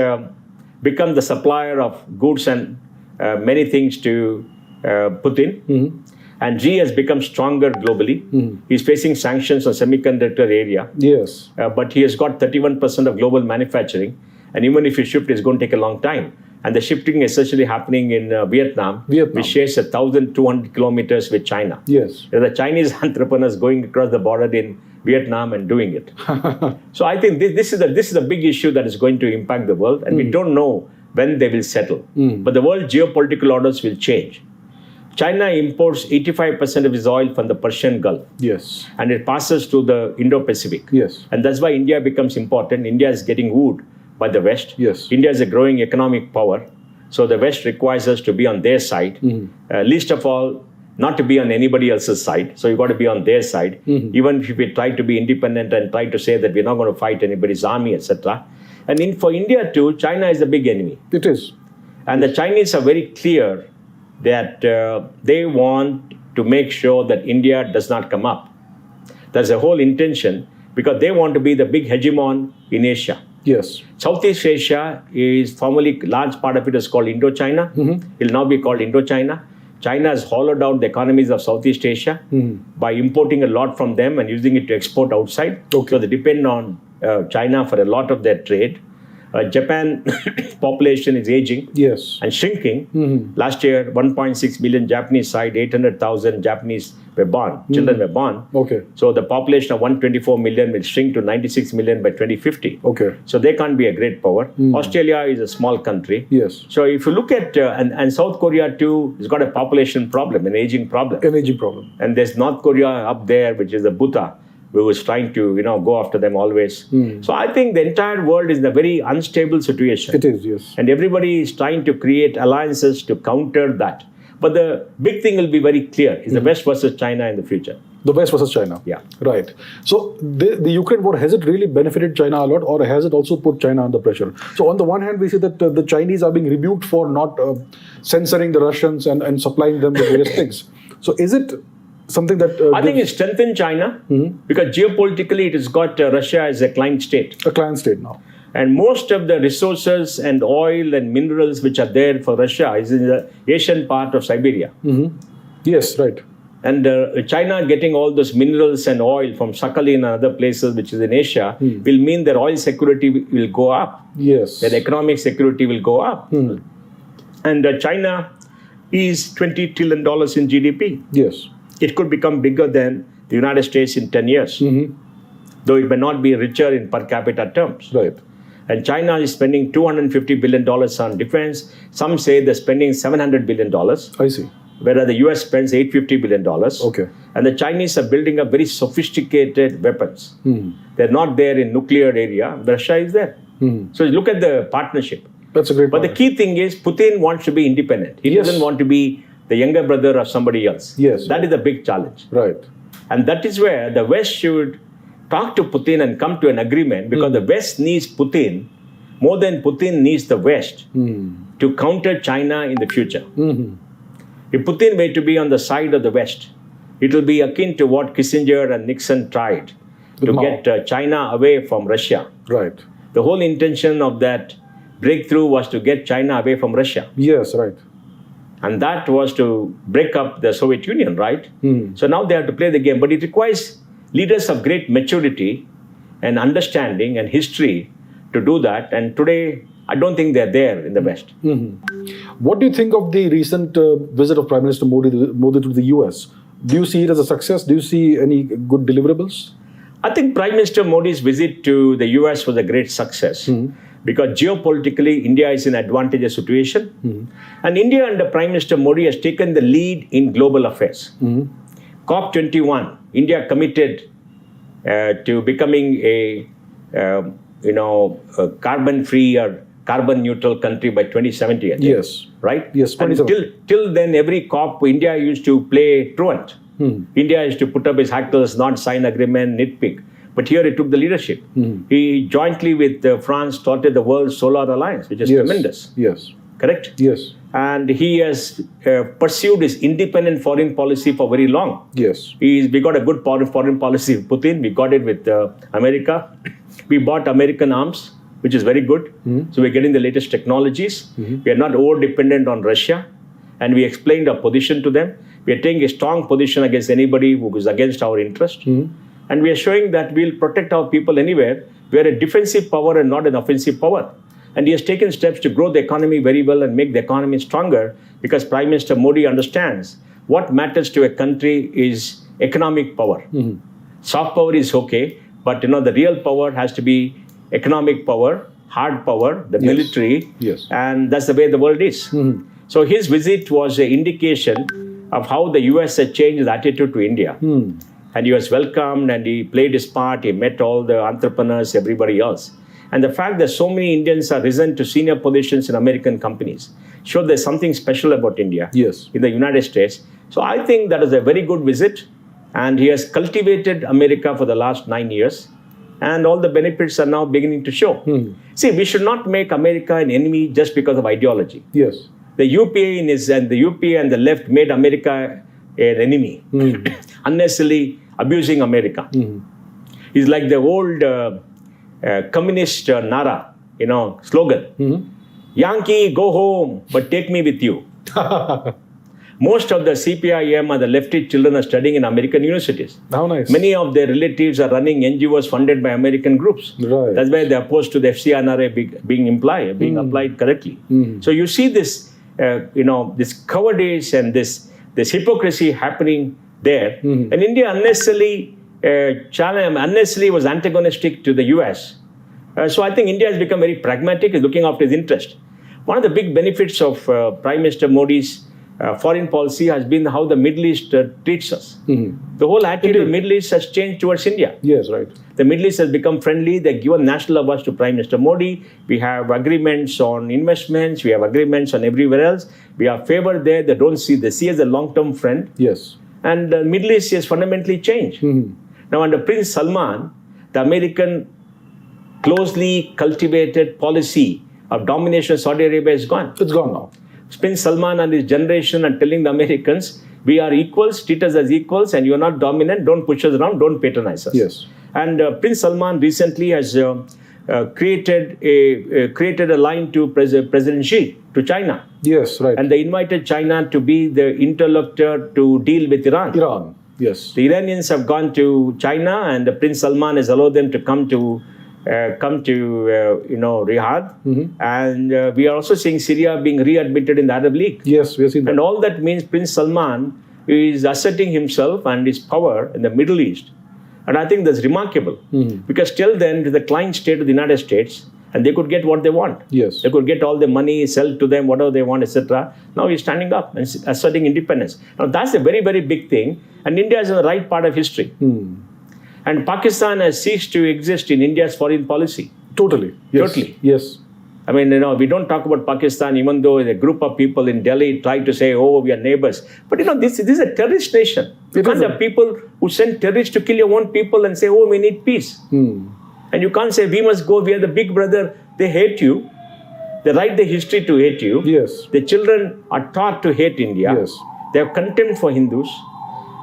Speaker 7: become the supplier of goods and many things to Putin. And Xi has become stronger globally. He's facing sanctions on semiconductor area.
Speaker 8: Yes.
Speaker 7: But he has got 31% of global manufacturing. And even if you shift, it's going to take a long time. And the shifting is essentially happening in Vietnam, which shares 1,200 kilometers with China.
Speaker 8: Yes.
Speaker 7: There are Chinese entrepreneurs going across the border in Vietnam and doing it. So I think this is a big issue that is going to impact the world, and we don't know when they will settle. But the world geopolitical orders will change. China imports 85% of its oil from the Persian Gulf.
Speaker 8: Yes.
Speaker 7: And it passes to the Indo-Pacific.
Speaker 8: Yes.
Speaker 7: And that's why India becomes important. India is getting wooed by the West.
Speaker 8: Yes.
Speaker 7: India is a growing economic power. So the West requires us to be on their side. Least of all, not to be on anybody else's side. So you've got to be on their side. Even if we try to be independent and try to say that we're not going to fight anybody's army, etc. And for India too, China is the big enemy.
Speaker 8: It is.
Speaker 7: And the Chinese are very clear that they want to make sure that India does not come up. There's a whole intention because they want to be the big hegemon in Asia.
Speaker 8: Yes.
Speaker 7: Southeast Asia is formerly, large part of it is called Indochina. It will now be called Indochina. China has hollowed out the economies of Southeast Asia by importing a lot from them and using it to export outside.
Speaker 8: Okay.
Speaker 7: So they depend on China for a lot of their trade. Japan population is aging
Speaker 8: Yes.
Speaker 7: and shrinking. Last year, 1.6 billion Japanese side, 800,000 Japanese were born, children were born.
Speaker 8: Okay.
Speaker 7: So the population of 124 million will shrink to 96 million by 2050.
Speaker 8: Okay.
Speaker 7: So they can't be a great power. Australia is a small country.
Speaker 8: Yes.
Speaker 7: So if you look at, and South Korea too, has got a population problem, an aging problem.
Speaker 8: An aging problem.
Speaker 7: And there's North Korea up there, which is the Bhuta, who was trying to, go after them always. So I think the entire world is in a very unstable situation.
Speaker 8: It is, yes.
Speaker 7: And everybody is trying to create alliances to counter that. But the big thing will be very clear, is the West versus China in the future.
Speaker 8: The West versus China.
Speaker 7: Yeah.
Speaker 8: Right. So the Ukraine war, has it really benefited China a lot, or has it also put China under pressure? So on the one hand, we see that the Chinese are being rebuked for not censoring the Russians and supplying them with various things. So is it something that...
Speaker 7: I think it strengthened China because geopolitically it has got Russia as a client state.
Speaker 8: a client state now.
Speaker 7: And most of the resources and oil and minerals which are there for Russia is in the Asian part of Siberia.
Speaker 8: Yes, right.
Speaker 7: And China getting all those minerals and oil from Sakhalin and other places which is in Asia will mean their oil security will go up.
Speaker 8: Yes.
Speaker 7: Their economic security will go up. And China is $20 trillion in GDP.
Speaker 8: Yes.
Speaker 7: It could become bigger than the United States in 10 years. Though it may not be richer in per capita terms.
Speaker 8: Right.
Speaker 7: And China is spending $250 billion on defense. Some say they're spending $700 billion.
Speaker 8: I see.
Speaker 7: Whereas the US spends $850 billion.
Speaker 8: Okay.
Speaker 7: And the Chinese are building up very sophisticated weapons. They're not there in nuclear area. Russia is there. So look at the partnership.
Speaker 8: That's a great
Speaker 7: But the
Speaker 8: point.
Speaker 7: key thing is Putin wants to be independent. He
Speaker 8: Yes.
Speaker 7: doesn't want to be the younger brother of somebody else.
Speaker 8: Yes.
Speaker 7: That is a big challenge.
Speaker 8: Right.
Speaker 7: And that is where the West should talk to Putin and come to an agreement, because the West needs Putin more than Putin needs the West to counter China in the future. If Putin were to be on the side of the West, it will be akin to what Kissinger and Nixon tried to
Speaker 8: Mao.
Speaker 7: get China away from Russia.
Speaker 8: Right.
Speaker 7: The whole intention of that breakthrough was to get China away from Russia.
Speaker 8: Yes, right.
Speaker 7: And that was to break up the Soviet Union, right? So now they have to play the game. But it requires leaders of great maturity and understanding and history to do that. And today, I don't think they're there in the West.
Speaker 8: What do you think of the recent visit of Prime Minister Modi to the US? Do you see it as a success? Do you see any good deliverables?
Speaker 7: I think Prime Minister Modi's visit to the US was a great success. Because geopolitically, India is in an advantageous situation. And India under Prime Minister Modi has taken the lead in global affairs. COP21, India committed to becoming a carbon-free or carbon-neutral country by 2070. I think.
Speaker 8: Yes.
Speaker 7: Right?
Speaker 8: Yes,
Speaker 7: And
Speaker 8: 2070.
Speaker 7: till then, every COP, India used to play truant. India used to put up his hackles, not sign agreement, nitpick. But here he took the leadership. He jointly with France started the World Solar Alliance, which is
Speaker 8: Yes.
Speaker 7: tremendous.
Speaker 8: Yes.
Speaker 7: Correct?
Speaker 8: Yes.
Speaker 7: And he has pursued his independent foreign policy for very long.
Speaker 8: Yes.
Speaker 7: We got a good foreign policy with Putin. We got it with America. We bought American arms, which is very good. So we're getting the latest technologies. We are not over-dependent on Russia. And we explained our position to them. We are taking a strong position against anybody who is against our interest. And we are showing that we'll protect our people anywhere. We are a defensive power and not an offensive power. And he has taken steps to grow the economy very well and make the economy stronger, because Prime Minister Modi understands what matters to a country is economic power. Soft power is okay, but the real power has to be economic power, hard power, the military,
Speaker 8: Yes.
Speaker 7: and that's the way the world is. So his visit was an indication of how the US had changed its attitude to India. And he was welcomed and he played his part. He met all the entrepreneurs, everybody else. And the fact that so many Indians are risen to senior positions in American companies showed there's something special about India
Speaker 8: Yes.
Speaker 7: in the United States. So I think that is a very good visit. And he has cultivated America for the last 9 years. And all the benefits are now beginning to show. See, we should not make America an enemy just because of ideology.
Speaker 8: Yes.
Speaker 7: The UPA and the left made America an enemy, unnecessarily abusing America. It's like the old communist Nara, slogan. Yankee, go home, but take me with you. Most of the CPIM and the leftist children are studying in American universities.
Speaker 8: How nice.
Speaker 7: Many of their relatives are running NGOs funded by American groups.
Speaker 8: Right.
Speaker 7: That's why they're opposed to the FCNRA being applied correctly. So you see this, this cowardice and this hypocrisy happening there. And India unnecessarily was antagonistic to the US. So I think India has become very pragmatic, is looking after its interest. One of the big benefits of Prime Minister Modi's foreign policy has been how the Middle East treats us. The whole attitude of the Middle East has changed towards India.
Speaker 8: Yes, right.
Speaker 7: The Middle East has become friendly. They've given national awards to Prime Minister Modi. We have agreements on investments. We have agreements on everywhere else. We are favored there. They see as a long-term friend.
Speaker 8: Yes.
Speaker 7: And the Middle East has fundamentally changed. Now, under Prince Salman, the American closely cultivated policy of domination of Saudi Arabia is gone.
Speaker 8: It's gone now.
Speaker 7: Prince Salman and his generation are telling the Americans, we are equals, treat us as equals, and you're not dominant, don't push us around, don't patronize us.
Speaker 8: Yes.
Speaker 7: And Prince Salman recently has created a line to President Xi, to China.
Speaker 8: Yes, right.
Speaker 7: And they invited China to be the interlocutor to deal with Iran.
Speaker 8: Iran, yes.
Speaker 7: The Iranians have gone to China, and Prince Salman has allowed them to come to Riyadh, and we are also seeing Syria being readmitted in the Arab League.
Speaker 8: Yes, we have seen that.
Speaker 7: And all that means Prince Salman is asserting himself and his power in the Middle East. And I think that's remarkable, because till then, it is the client state of the United States, and they could get what they want.
Speaker 8: Yes.
Speaker 7: They could get all the money, sell to them whatever they want, etc. Now he's standing up and asserting independence. Now that's a very, very big thing, and India is in the right part of history. And Pakistan has ceased to exist in India's foreign policy.
Speaker 8: Totally. Yes.
Speaker 7: Totally.
Speaker 8: Yes.
Speaker 7: I mean, we don't talk about Pakistan, even though a group of people in Delhi try to say, oh, we are neighbors. But this is a terrorist nation. You can't have people who send terrorists to kill your own people and say, oh, we need peace. And you can't say, we must go, we are the big brother. They hate you. They write the history to hate you.
Speaker 8: Yes.
Speaker 7: The children are taught to hate India.
Speaker 8: Yes.
Speaker 7: They have contempt for Hindus.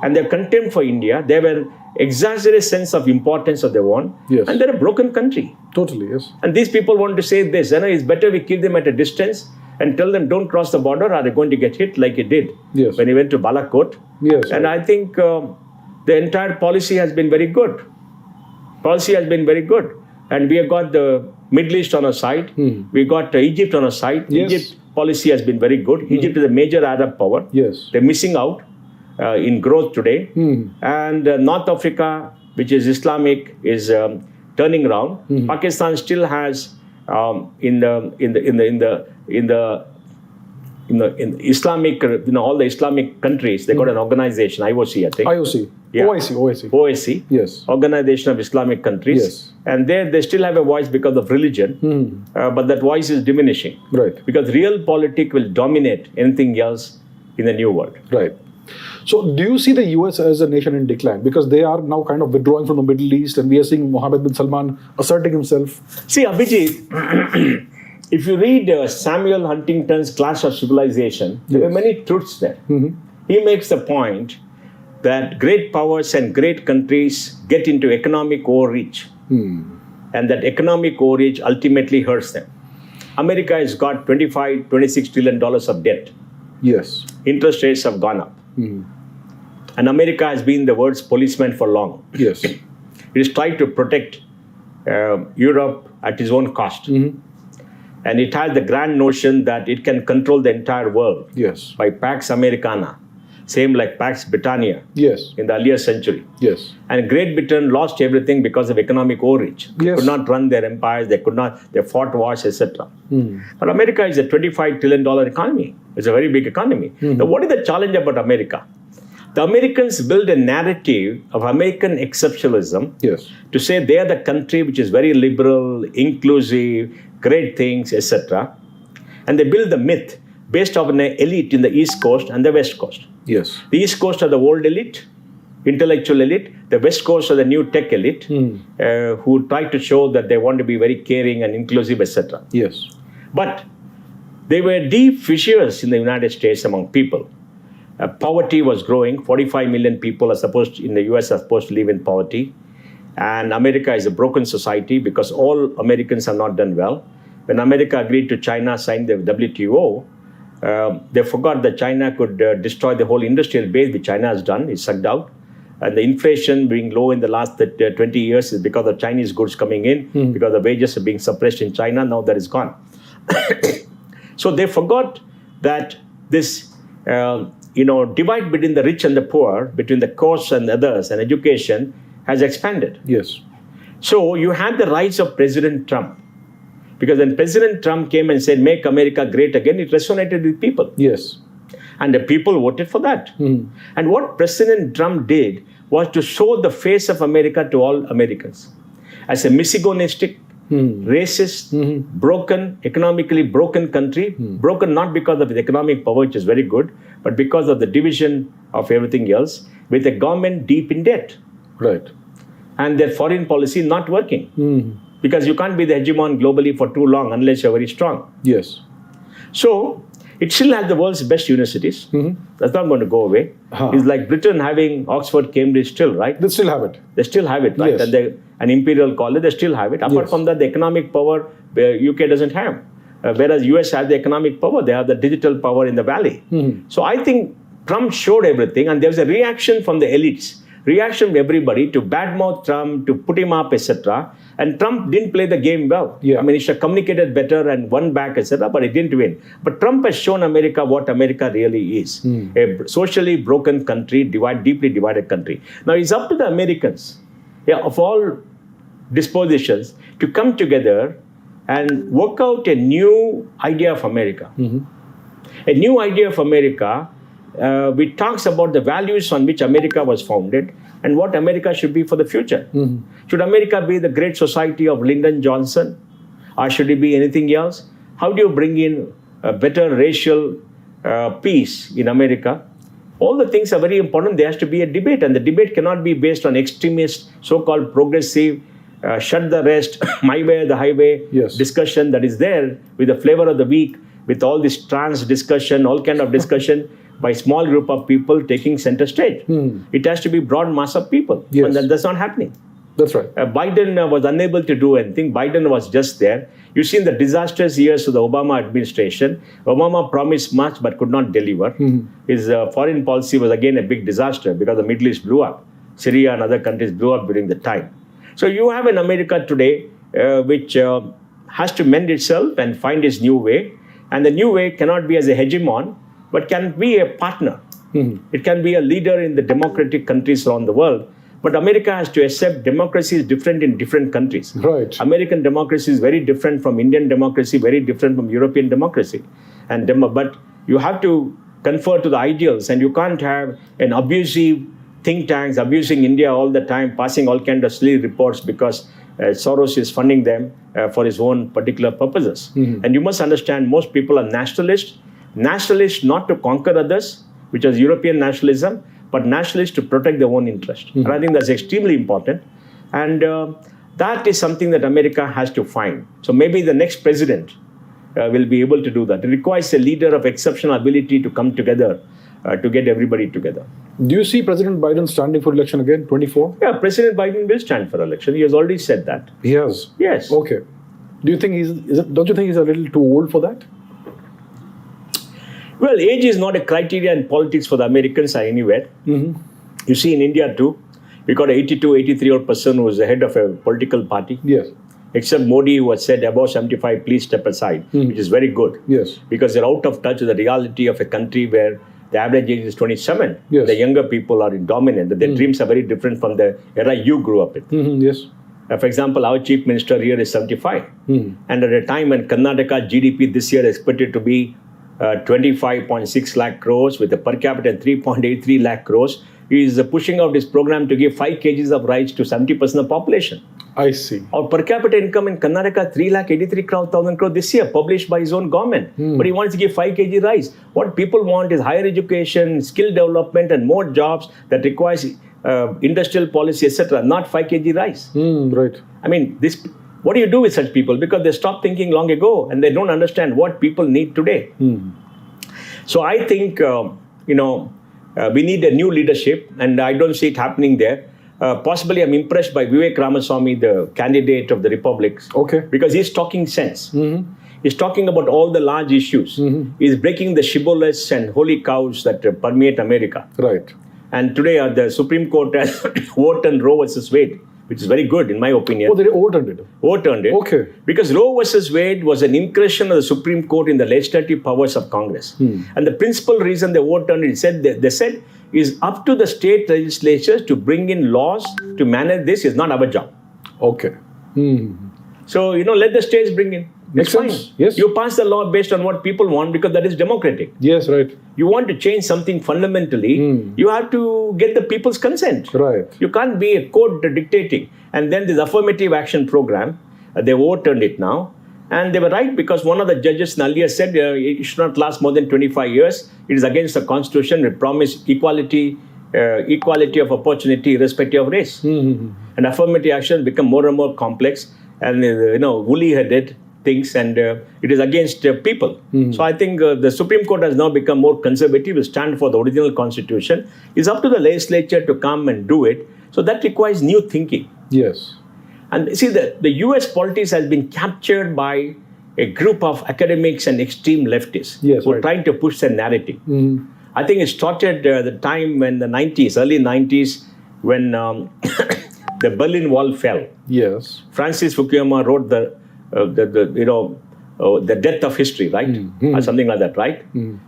Speaker 7: And they have contempt for India. They have an exaggerated sense of importance of their own.
Speaker 8: Yes.
Speaker 7: And they're a broken country.
Speaker 8: Totally, yes.
Speaker 7: And these people want to say this, it's better we keep them at a distance and tell them don't cross the border, or they're going to get hit like he did when he went to Balakot.
Speaker 8: Yes.
Speaker 7: And I think the entire policy has been very good. And we have got the Middle East on our side. We got Egypt on our side.
Speaker 8: Yes.
Speaker 7: Egypt policy has been very good. Egypt is a major Arab power.
Speaker 8: Yes.
Speaker 7: They're missing out in growth today. And North Africa, which is Islamic, is turning around. Pakistan still has in the Islamic, all the Islamic countries, they got an organization, IOC, I think.
Speaker 8: IOC.
Speaker 7: Yeah.
Speaker 8: OIC. Yes.
Speaker 7: Organization of Islamic Countries.
Speaker 8: Yes.
Speaker 7: And there they still have a voice because of religion, but that voice is diminishing.
Speaker 8: Right.
Speaker 7: Because real politics will dominate anything else in the new world.
Speaker 8: Right. So do you see the US as a nation in decline? Because they are now kind of withdrawing from the Middle East, and we are seeing Mohammed bin Salman asserting himself.
Speaker 7: See, Abhijit, if you read Samuel Huntington's Clash of Civilization, there are many truths there. He makes the point that great powers and great countries get into economic overreach, and that economic overreach ultimately hurts them. America has got $26 trillion of debt.
Speaker 8: Yes.
Speaker 7: Interest rates have gone up. And America has been the world's policeman for long.
Speaker 8: Yes.
Speaker 7: It has tried to protect Europe at its own cost. And it has the grand notion that it can control the entire world.
Speaker 8: Yes.
Speaker 7: By Pax Americana, same like Pax Britannia.
Speaker 8: Yes.
Speaker 7: In the earlier century.
Speaker 8: Yes.
Speaker 7: And Great Britain lost everything because of economic overreach. They could not run their empires, they fought wars, etc. But America is a $25 trillion economy. It's a very big economy. Now, what is the challenge about America? The Americans build a narrative of American exceptionalism to say they are the country which is very liberal, inclusive, great things, etc. And they build the myth based on an elite in the East Coast and the West Coast.
Speaker 8: Yes.
Speaker 7: The East Coast are the old elite, intellectual elite. The West Coast are the new tech elite, who try to show that they want to be very caring and inclusive, etc.
Speaker 8: Yes.
Speaker 7: But there were deep fissures in the United States among people. Poverty was growing. 45 million people in the US are supposed to live in poverty. And America is a broken society because all Americans have not done well. When America agreed to China sign the WTO, They forgot that China could destroy the whole industrial base, which China has done, is sucked out. And the inflation being low in the last 20 years is because of Chinese goods coming in, because the wages are being suppressed in China. Now that is gone. So they forgot that this, divide between the rich and the poor, between the courts and others, and education has expanded.
Speaker 8: Yes.
Speaker 7: So you had the rise of President Trump. Because when President Trump came and said, "Make America great again," it resonated with people.
Speaker 8: Yes.
Speaker 7: And the people voted for that. And what President Trump did was to show the face of America to all Americans as a misogynistic, racist, broken, economically broken country. Broken not because of the economic power, which is very good, but because of the division of everything else, with a government deep in debt.
Speaker 8: Right.
Speaker 7: And their foreign policy not working. Because you can't be the hegemon globally for too long unless you're very strong.
Speaker 8: Yes.
Speaker 7: So it still has the world's best universities. That's not going to go away. It's like Britain having Oxford, Cambridge still, right?
Speaker 8: They still have it.
Speaker 7: They still have it, right?
Speaker 8: Yes.
Speaker 7: And an imperial college, they still have it. Apart from that, the economic power UK doesn't have. Whereas US has the economic power, they have the digital power in the valley. So I think Trump showed everything, and there was a reaction from the elites. Reaction from everybody to badmouth Trump, to put him up, etc. And Trump didn't play the game well.
Speaker 8: Yeah.
Speaker 7: I mean, he should have communicated better and won back, etc. But he didn't win. But Trump has shown America what America really is. A socially broken country, deeply divided country. Now, it's up to the Americans, of all dispositions, to come together and work out a new idea of America. A new idea of America which talks about the values on which America was founded and what America should be for the future. Should America be the great society of Lyndon Johnson, or should it be anything else? How do you bring in a better racial peace in America? All the things are very important. There has to be a debate, and the debate cannot be based on extremist, so-called progressive, shut the rest, my way or the highway discussion that is there with the flavor of the week, with all this trans discussion, all kind of discussion by small group of people taking center stage. It has to be broad mass of people. And that's not happening.
Speaker 8: That's right.
Speaker 7: Biden was unable to do anything. Biden was just there. You've seen the disastrous years of the Obama administration. Obama promised much but could not deliver. His foreign policy was again a big disaster because the Middle East blew up. Syria and other countries blew up during the time. So you have an America today which has to mend itself and find its new way. And the new way cannot be as a hegemon, but can be a partner. It can be a leader in the democratic countries around the world. But America has to accept democracy is different in different countries.
Speaker 8: Right.
Speaker 7: American democracy is very different from Indian democracy, very different from European democracy. But you have to confer to the ideals, and you can't have an abusive think tanks abusing India all the time, passing all kinds of silly reports because Soros is funding them for his own particular purposes. And you must understand, most people are nationalists not to conquer others, which is European nationalism, but nationalists to protect their own interest. And I think that's extremely important. And that is something that America has to find. So maybe the next president will be able to do that. It requires a leader of exceptional ability to come together, to get everybody together.
Speaker 8: Do you see President Biden standing for election again, 24?
Speaker 7: Yeah, President Biden will stand for election. He has already said that.
Speaker 8: He has?
Speaker 7: Yes.
Speaker 8: Okay. Do you think don't you think he's a little too old for that?
Speaker 7: Well, age is not a criteria in politics for the Americans or anywhere. You see in India too, we got an 82, 83-year-old person who is the head of a political party.
Speaker 8: Yes.
Speaker 7: Except Modi, who has said above 75, please step aside, which is very good.
Speaker 8: Yes.
Speaker 7: Because they're out of touch with the reality of a country where the average age is 27.
Speaker 8: Yes.
Speaker 7: The younger people are dominant. Their dreams are very different from the era you grew up in.
Speaker 8: Yes.
Speaker 7: For example, our chief minister here is 75. And at a time when Karnataka GDP this year is expected to be 25.6 lakh crores with a per capita 3.83 lakh crores, he is pushing out this program to give 5 kgs of rice to 70% of the population.
Speaker 8: I see.
Speaker 7: Our per capita income in Karnataka 3,83,000 crores this year, published by his own government. But he wants to give 5 kg rice. What people want is higher education, skill development, and more jobs that requires industrial policy, etc. Not 5 kg rice.
Speaker 8: Right.
Speaker 7: I mean, what do you do with such people? Because they stopped thinking long ago and they don't understand what people need today. So I think, we need a new leadership, and I don't see it happening there. Possibly I'm impressed by Vivek Ramaswamy, the candidate of the Republic.
Speaker 8: Okay.
Speaker 7: Because he's talking sense. He's talking about all the large issues. He's breaking the shibboleths and holy cows that permeate America.
Speaker 8: Right.
Speaker 7: And today the Supreme Court has overturned Roe versus Wade, which is very good in my opinion.
Speaker 8: Oh, they overturned it.
Speaker 7: Overturned it.
Speaker 8: Okay.
Speaker 7: Because Roe versus Wade was an incursion of the Supreme Court in the legislative powers of Congress. And the principal reason they overturned it, they said, is up to the state legislatures to bring in laws to manage this. Is not our job.
Speaker 8: Okay.
Speaker 7: So, let the states bring in.
Speaker 8: Makes
Speaker 7: It's
Speaker 8: sense.
Speaker 7: fine.
Speaker 8: Yes.
Speaker 7: You pass the law based on what people want because that is democratic.
Speaker 8: Yes, right.
Speaker 7: You want to change something fundamentally, you have to get the people's consent.
Speaker 8: Right.
Speaker 7: You can't be a court dictating. And then this affirmative action program, they overturned it now. And they were right because one of the judges earlier said it should not last more than 25 years. It is against the Constitution. It promised equality of opportunity irrespective of race. And affirmative action become more and more complex and woolly-headed things, and it is against people. So I think the Supreme Court has now become more conservative, will stand for the original Constitution. It's up to the legislature to come and do it. So that requires new thinking.
Speaker 8: Yes.
Speaker 7: And see, the US politics has been captured by a group of academics and extreme leftists
Speaker 8: Yes,
Speaker 7: who are
Speaker 8: right.
Speaker 7: trying to push their narrative. I think it started the time when the early 90s, when the Berlin Wall fell.
Speaker 8: Yes.
Speaker 7: Francis Fukuyama wrote the death of history, right? Or something like that, right?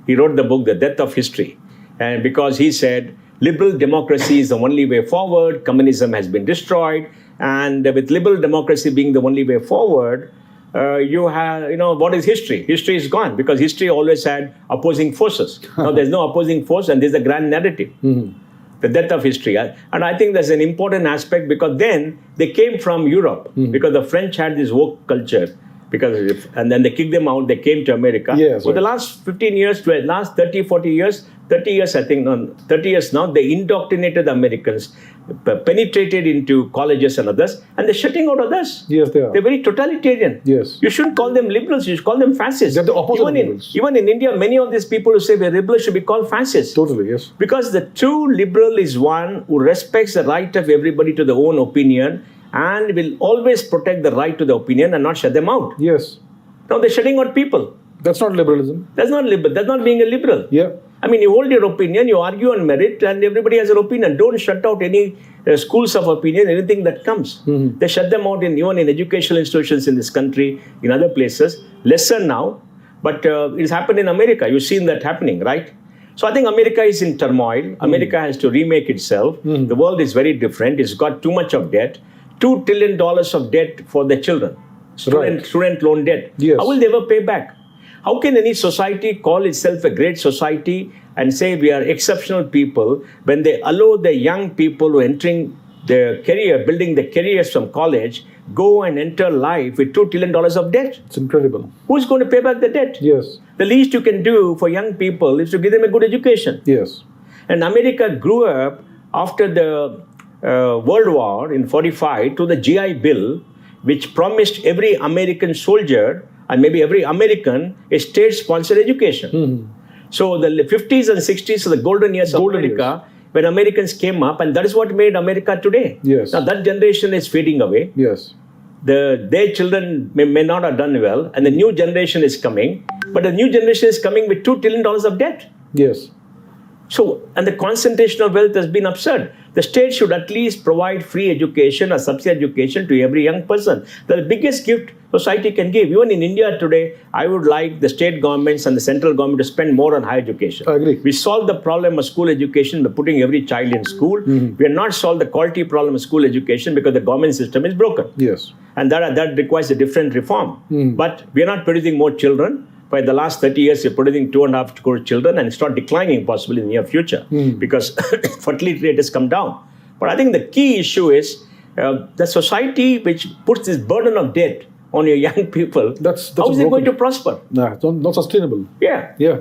Speaker 7: He wrote the book, The Death of History. And because he said, liberal democracy is the only way forward, communism has been destroyed, and with liberal democracy being the only way forward, you have, what is history? History is gone because history always had opposing forces. Now there's no opposing force and there's a grand narrative. The death of history. And I think that's an important aspect because then they came from Europe because the French had this woke culture. And then they kicked them out, they came to America.
Speaker 8: Yes,
Speaker 7: For the
Speaker 8: right.
Speaker 7: last 15 years, to the last 30 years now, they indoctrinated the Americans, penetrated into colleges and others, and they're shutting out others.
Speaker 8: Yes, they are.
Speaker 7: They're very totalitarian.
Speaker 8: Yes.
Speaker 7: You shouldn't call them liberals, you should call them fascists.
Speaker 8: They're the opposite of liberals.
Speaker 7: Even in India, many of these people who say we're liberals should be called fascists.
Speaker 8: Totally, yes.
Speaker 7: Because the true liberal is one who respects the right of everybody to their own opinion and will always protect the right to the opinion and not shut them out.
Speaker 8: Yes.
Speaker 7: Now they're shutting out people.
Speaker 8: That's not liberalism.
Speaker 7: That's not liberal. That's not being a liberal.
Speaker 8: Yeah.
Speaker 7: I mean, you hold your opinion, you argue on merit, and everybody has an opinion. Don't shut out any schools of opinion, anything that comes. They shut them out even in educational institutions in this country, in other places. Lesser now, but it's happened in America. You've seen that happening, right? So I think America is in turmoil. America has to remake itself. The world is very different. It's got too much of debt. $2 trillion of debt for the children. Student loan debt.
Speaker 8: Yes.
Speaker 7: How will they ever pay back? How can any society call itself a great society and say we are exceptional people when they allow the young people who are entering their career, building their careers from college, go and enter life with $2 trillion of debt?
Speaker 8: It's incredible.
Speaker 7: Who's going to pay back the debt?
Speaker 8: Yes.
Speaker 7: The least you can do for young people is to give them a good education.
Speaker 8: Yes.
Speaker 7: And America grew up after the World War in 45 to the GI Bill, which promised every American soldier and maybe every American a state-sponsored education. So the 50s and 60s are the golden years of America when Americans came up, and that is what made America today.
Speaker 8: Yes.
Speaker 7: Now that generation is fading away.
Speaker 8: Yes.
Speaker 7: Their children may not have done well, and the new generation is coming, but the new generation is coming with $2 trillion of debt.
Speaker 8: Yes.
Speaker 7: So, and the concentration of wealth has been absurd. The state should at least provide free education or subsidized education to every young person. The biggest gift society can give. Even in India today, I would like the state governments and the central government to spend more on higher education.
Speaker 8: I agree.
Speaker 7: We solved the problem of school education by putting every child in school. We have not solved the quality problem of school education because the government system is broken.
Speaker 8: Yes.
Speaker 7: And that requires a different reform. But we are not producing more children. For the last 30 years, we're producing 2.5 crore children, and it's not declining possibly in the near future because fertility rate has come down. But I think the key issue is the society which puts this burden of debt on your young people,
Speaker 8: That's
Speaker 7: how is it
Speaker 8: broken.
Speaker 7: going to prosper?
Speaker 8: Nah, it's not sustainable.
Speaker 7: Yeah.
Speaker 8: Yeah.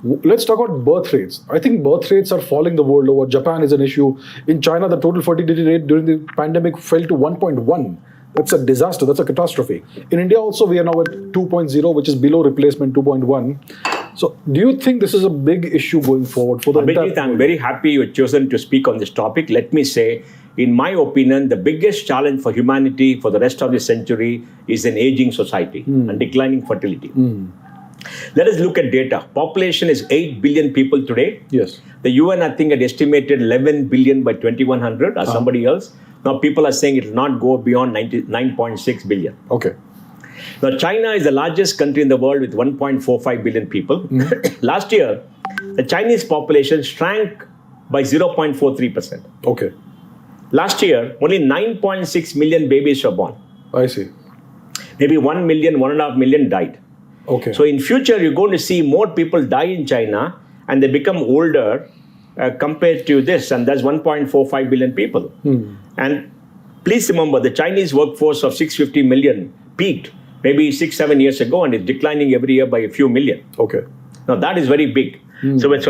Speaker 8: Let's talk about birth rates. I think birth rates are falling the world over. Japan is an issue. In China, the total fertility rate during the pandemic fell to 1.1. That's a disaster. That's a catastrophe. In India also, we are now at 2.0, which is below replacement 2.1. So do you think this is a big issue going forward for the entire
Speaker 7: Abhijit, I'm very happy you've chosen to speak on this topic. Let me say, in my opinion, the biggest challenge for humanity for the rest of the century is an aging society and declining fertility. Let us look at data. Population is 8 billion people today.
Speaker 8: Yes.
Speaker 7: The UN, I think, had estimated 11 billion by 2100 or somebody else. Now people are saying it will not go beyond 9.6 billion.
Speaker 8: Okay.
Speaker 7: Now China is the largest country in the world with 1.45 billion people. Last year, the Chinese population shrank by 0.43%.
Speaker 8: Okay.
Speaker 7: Last year, only 9.6 million babies were born.
Speaker 8: I see.
Speaker 7: Maybe 1 million, 1.5 million died.
Speaker 8: Okay.
Speaker 7: So in future, you're going to see more people die in China and they become older compared to this. And that's 1.45 billion people. And please remember, the Chinese workforce of 650 million peaked maybe 6-7 years ago and is declining every year by a few million.
Speaker 8: Okay.
Speaker 7: Now that is very big. So when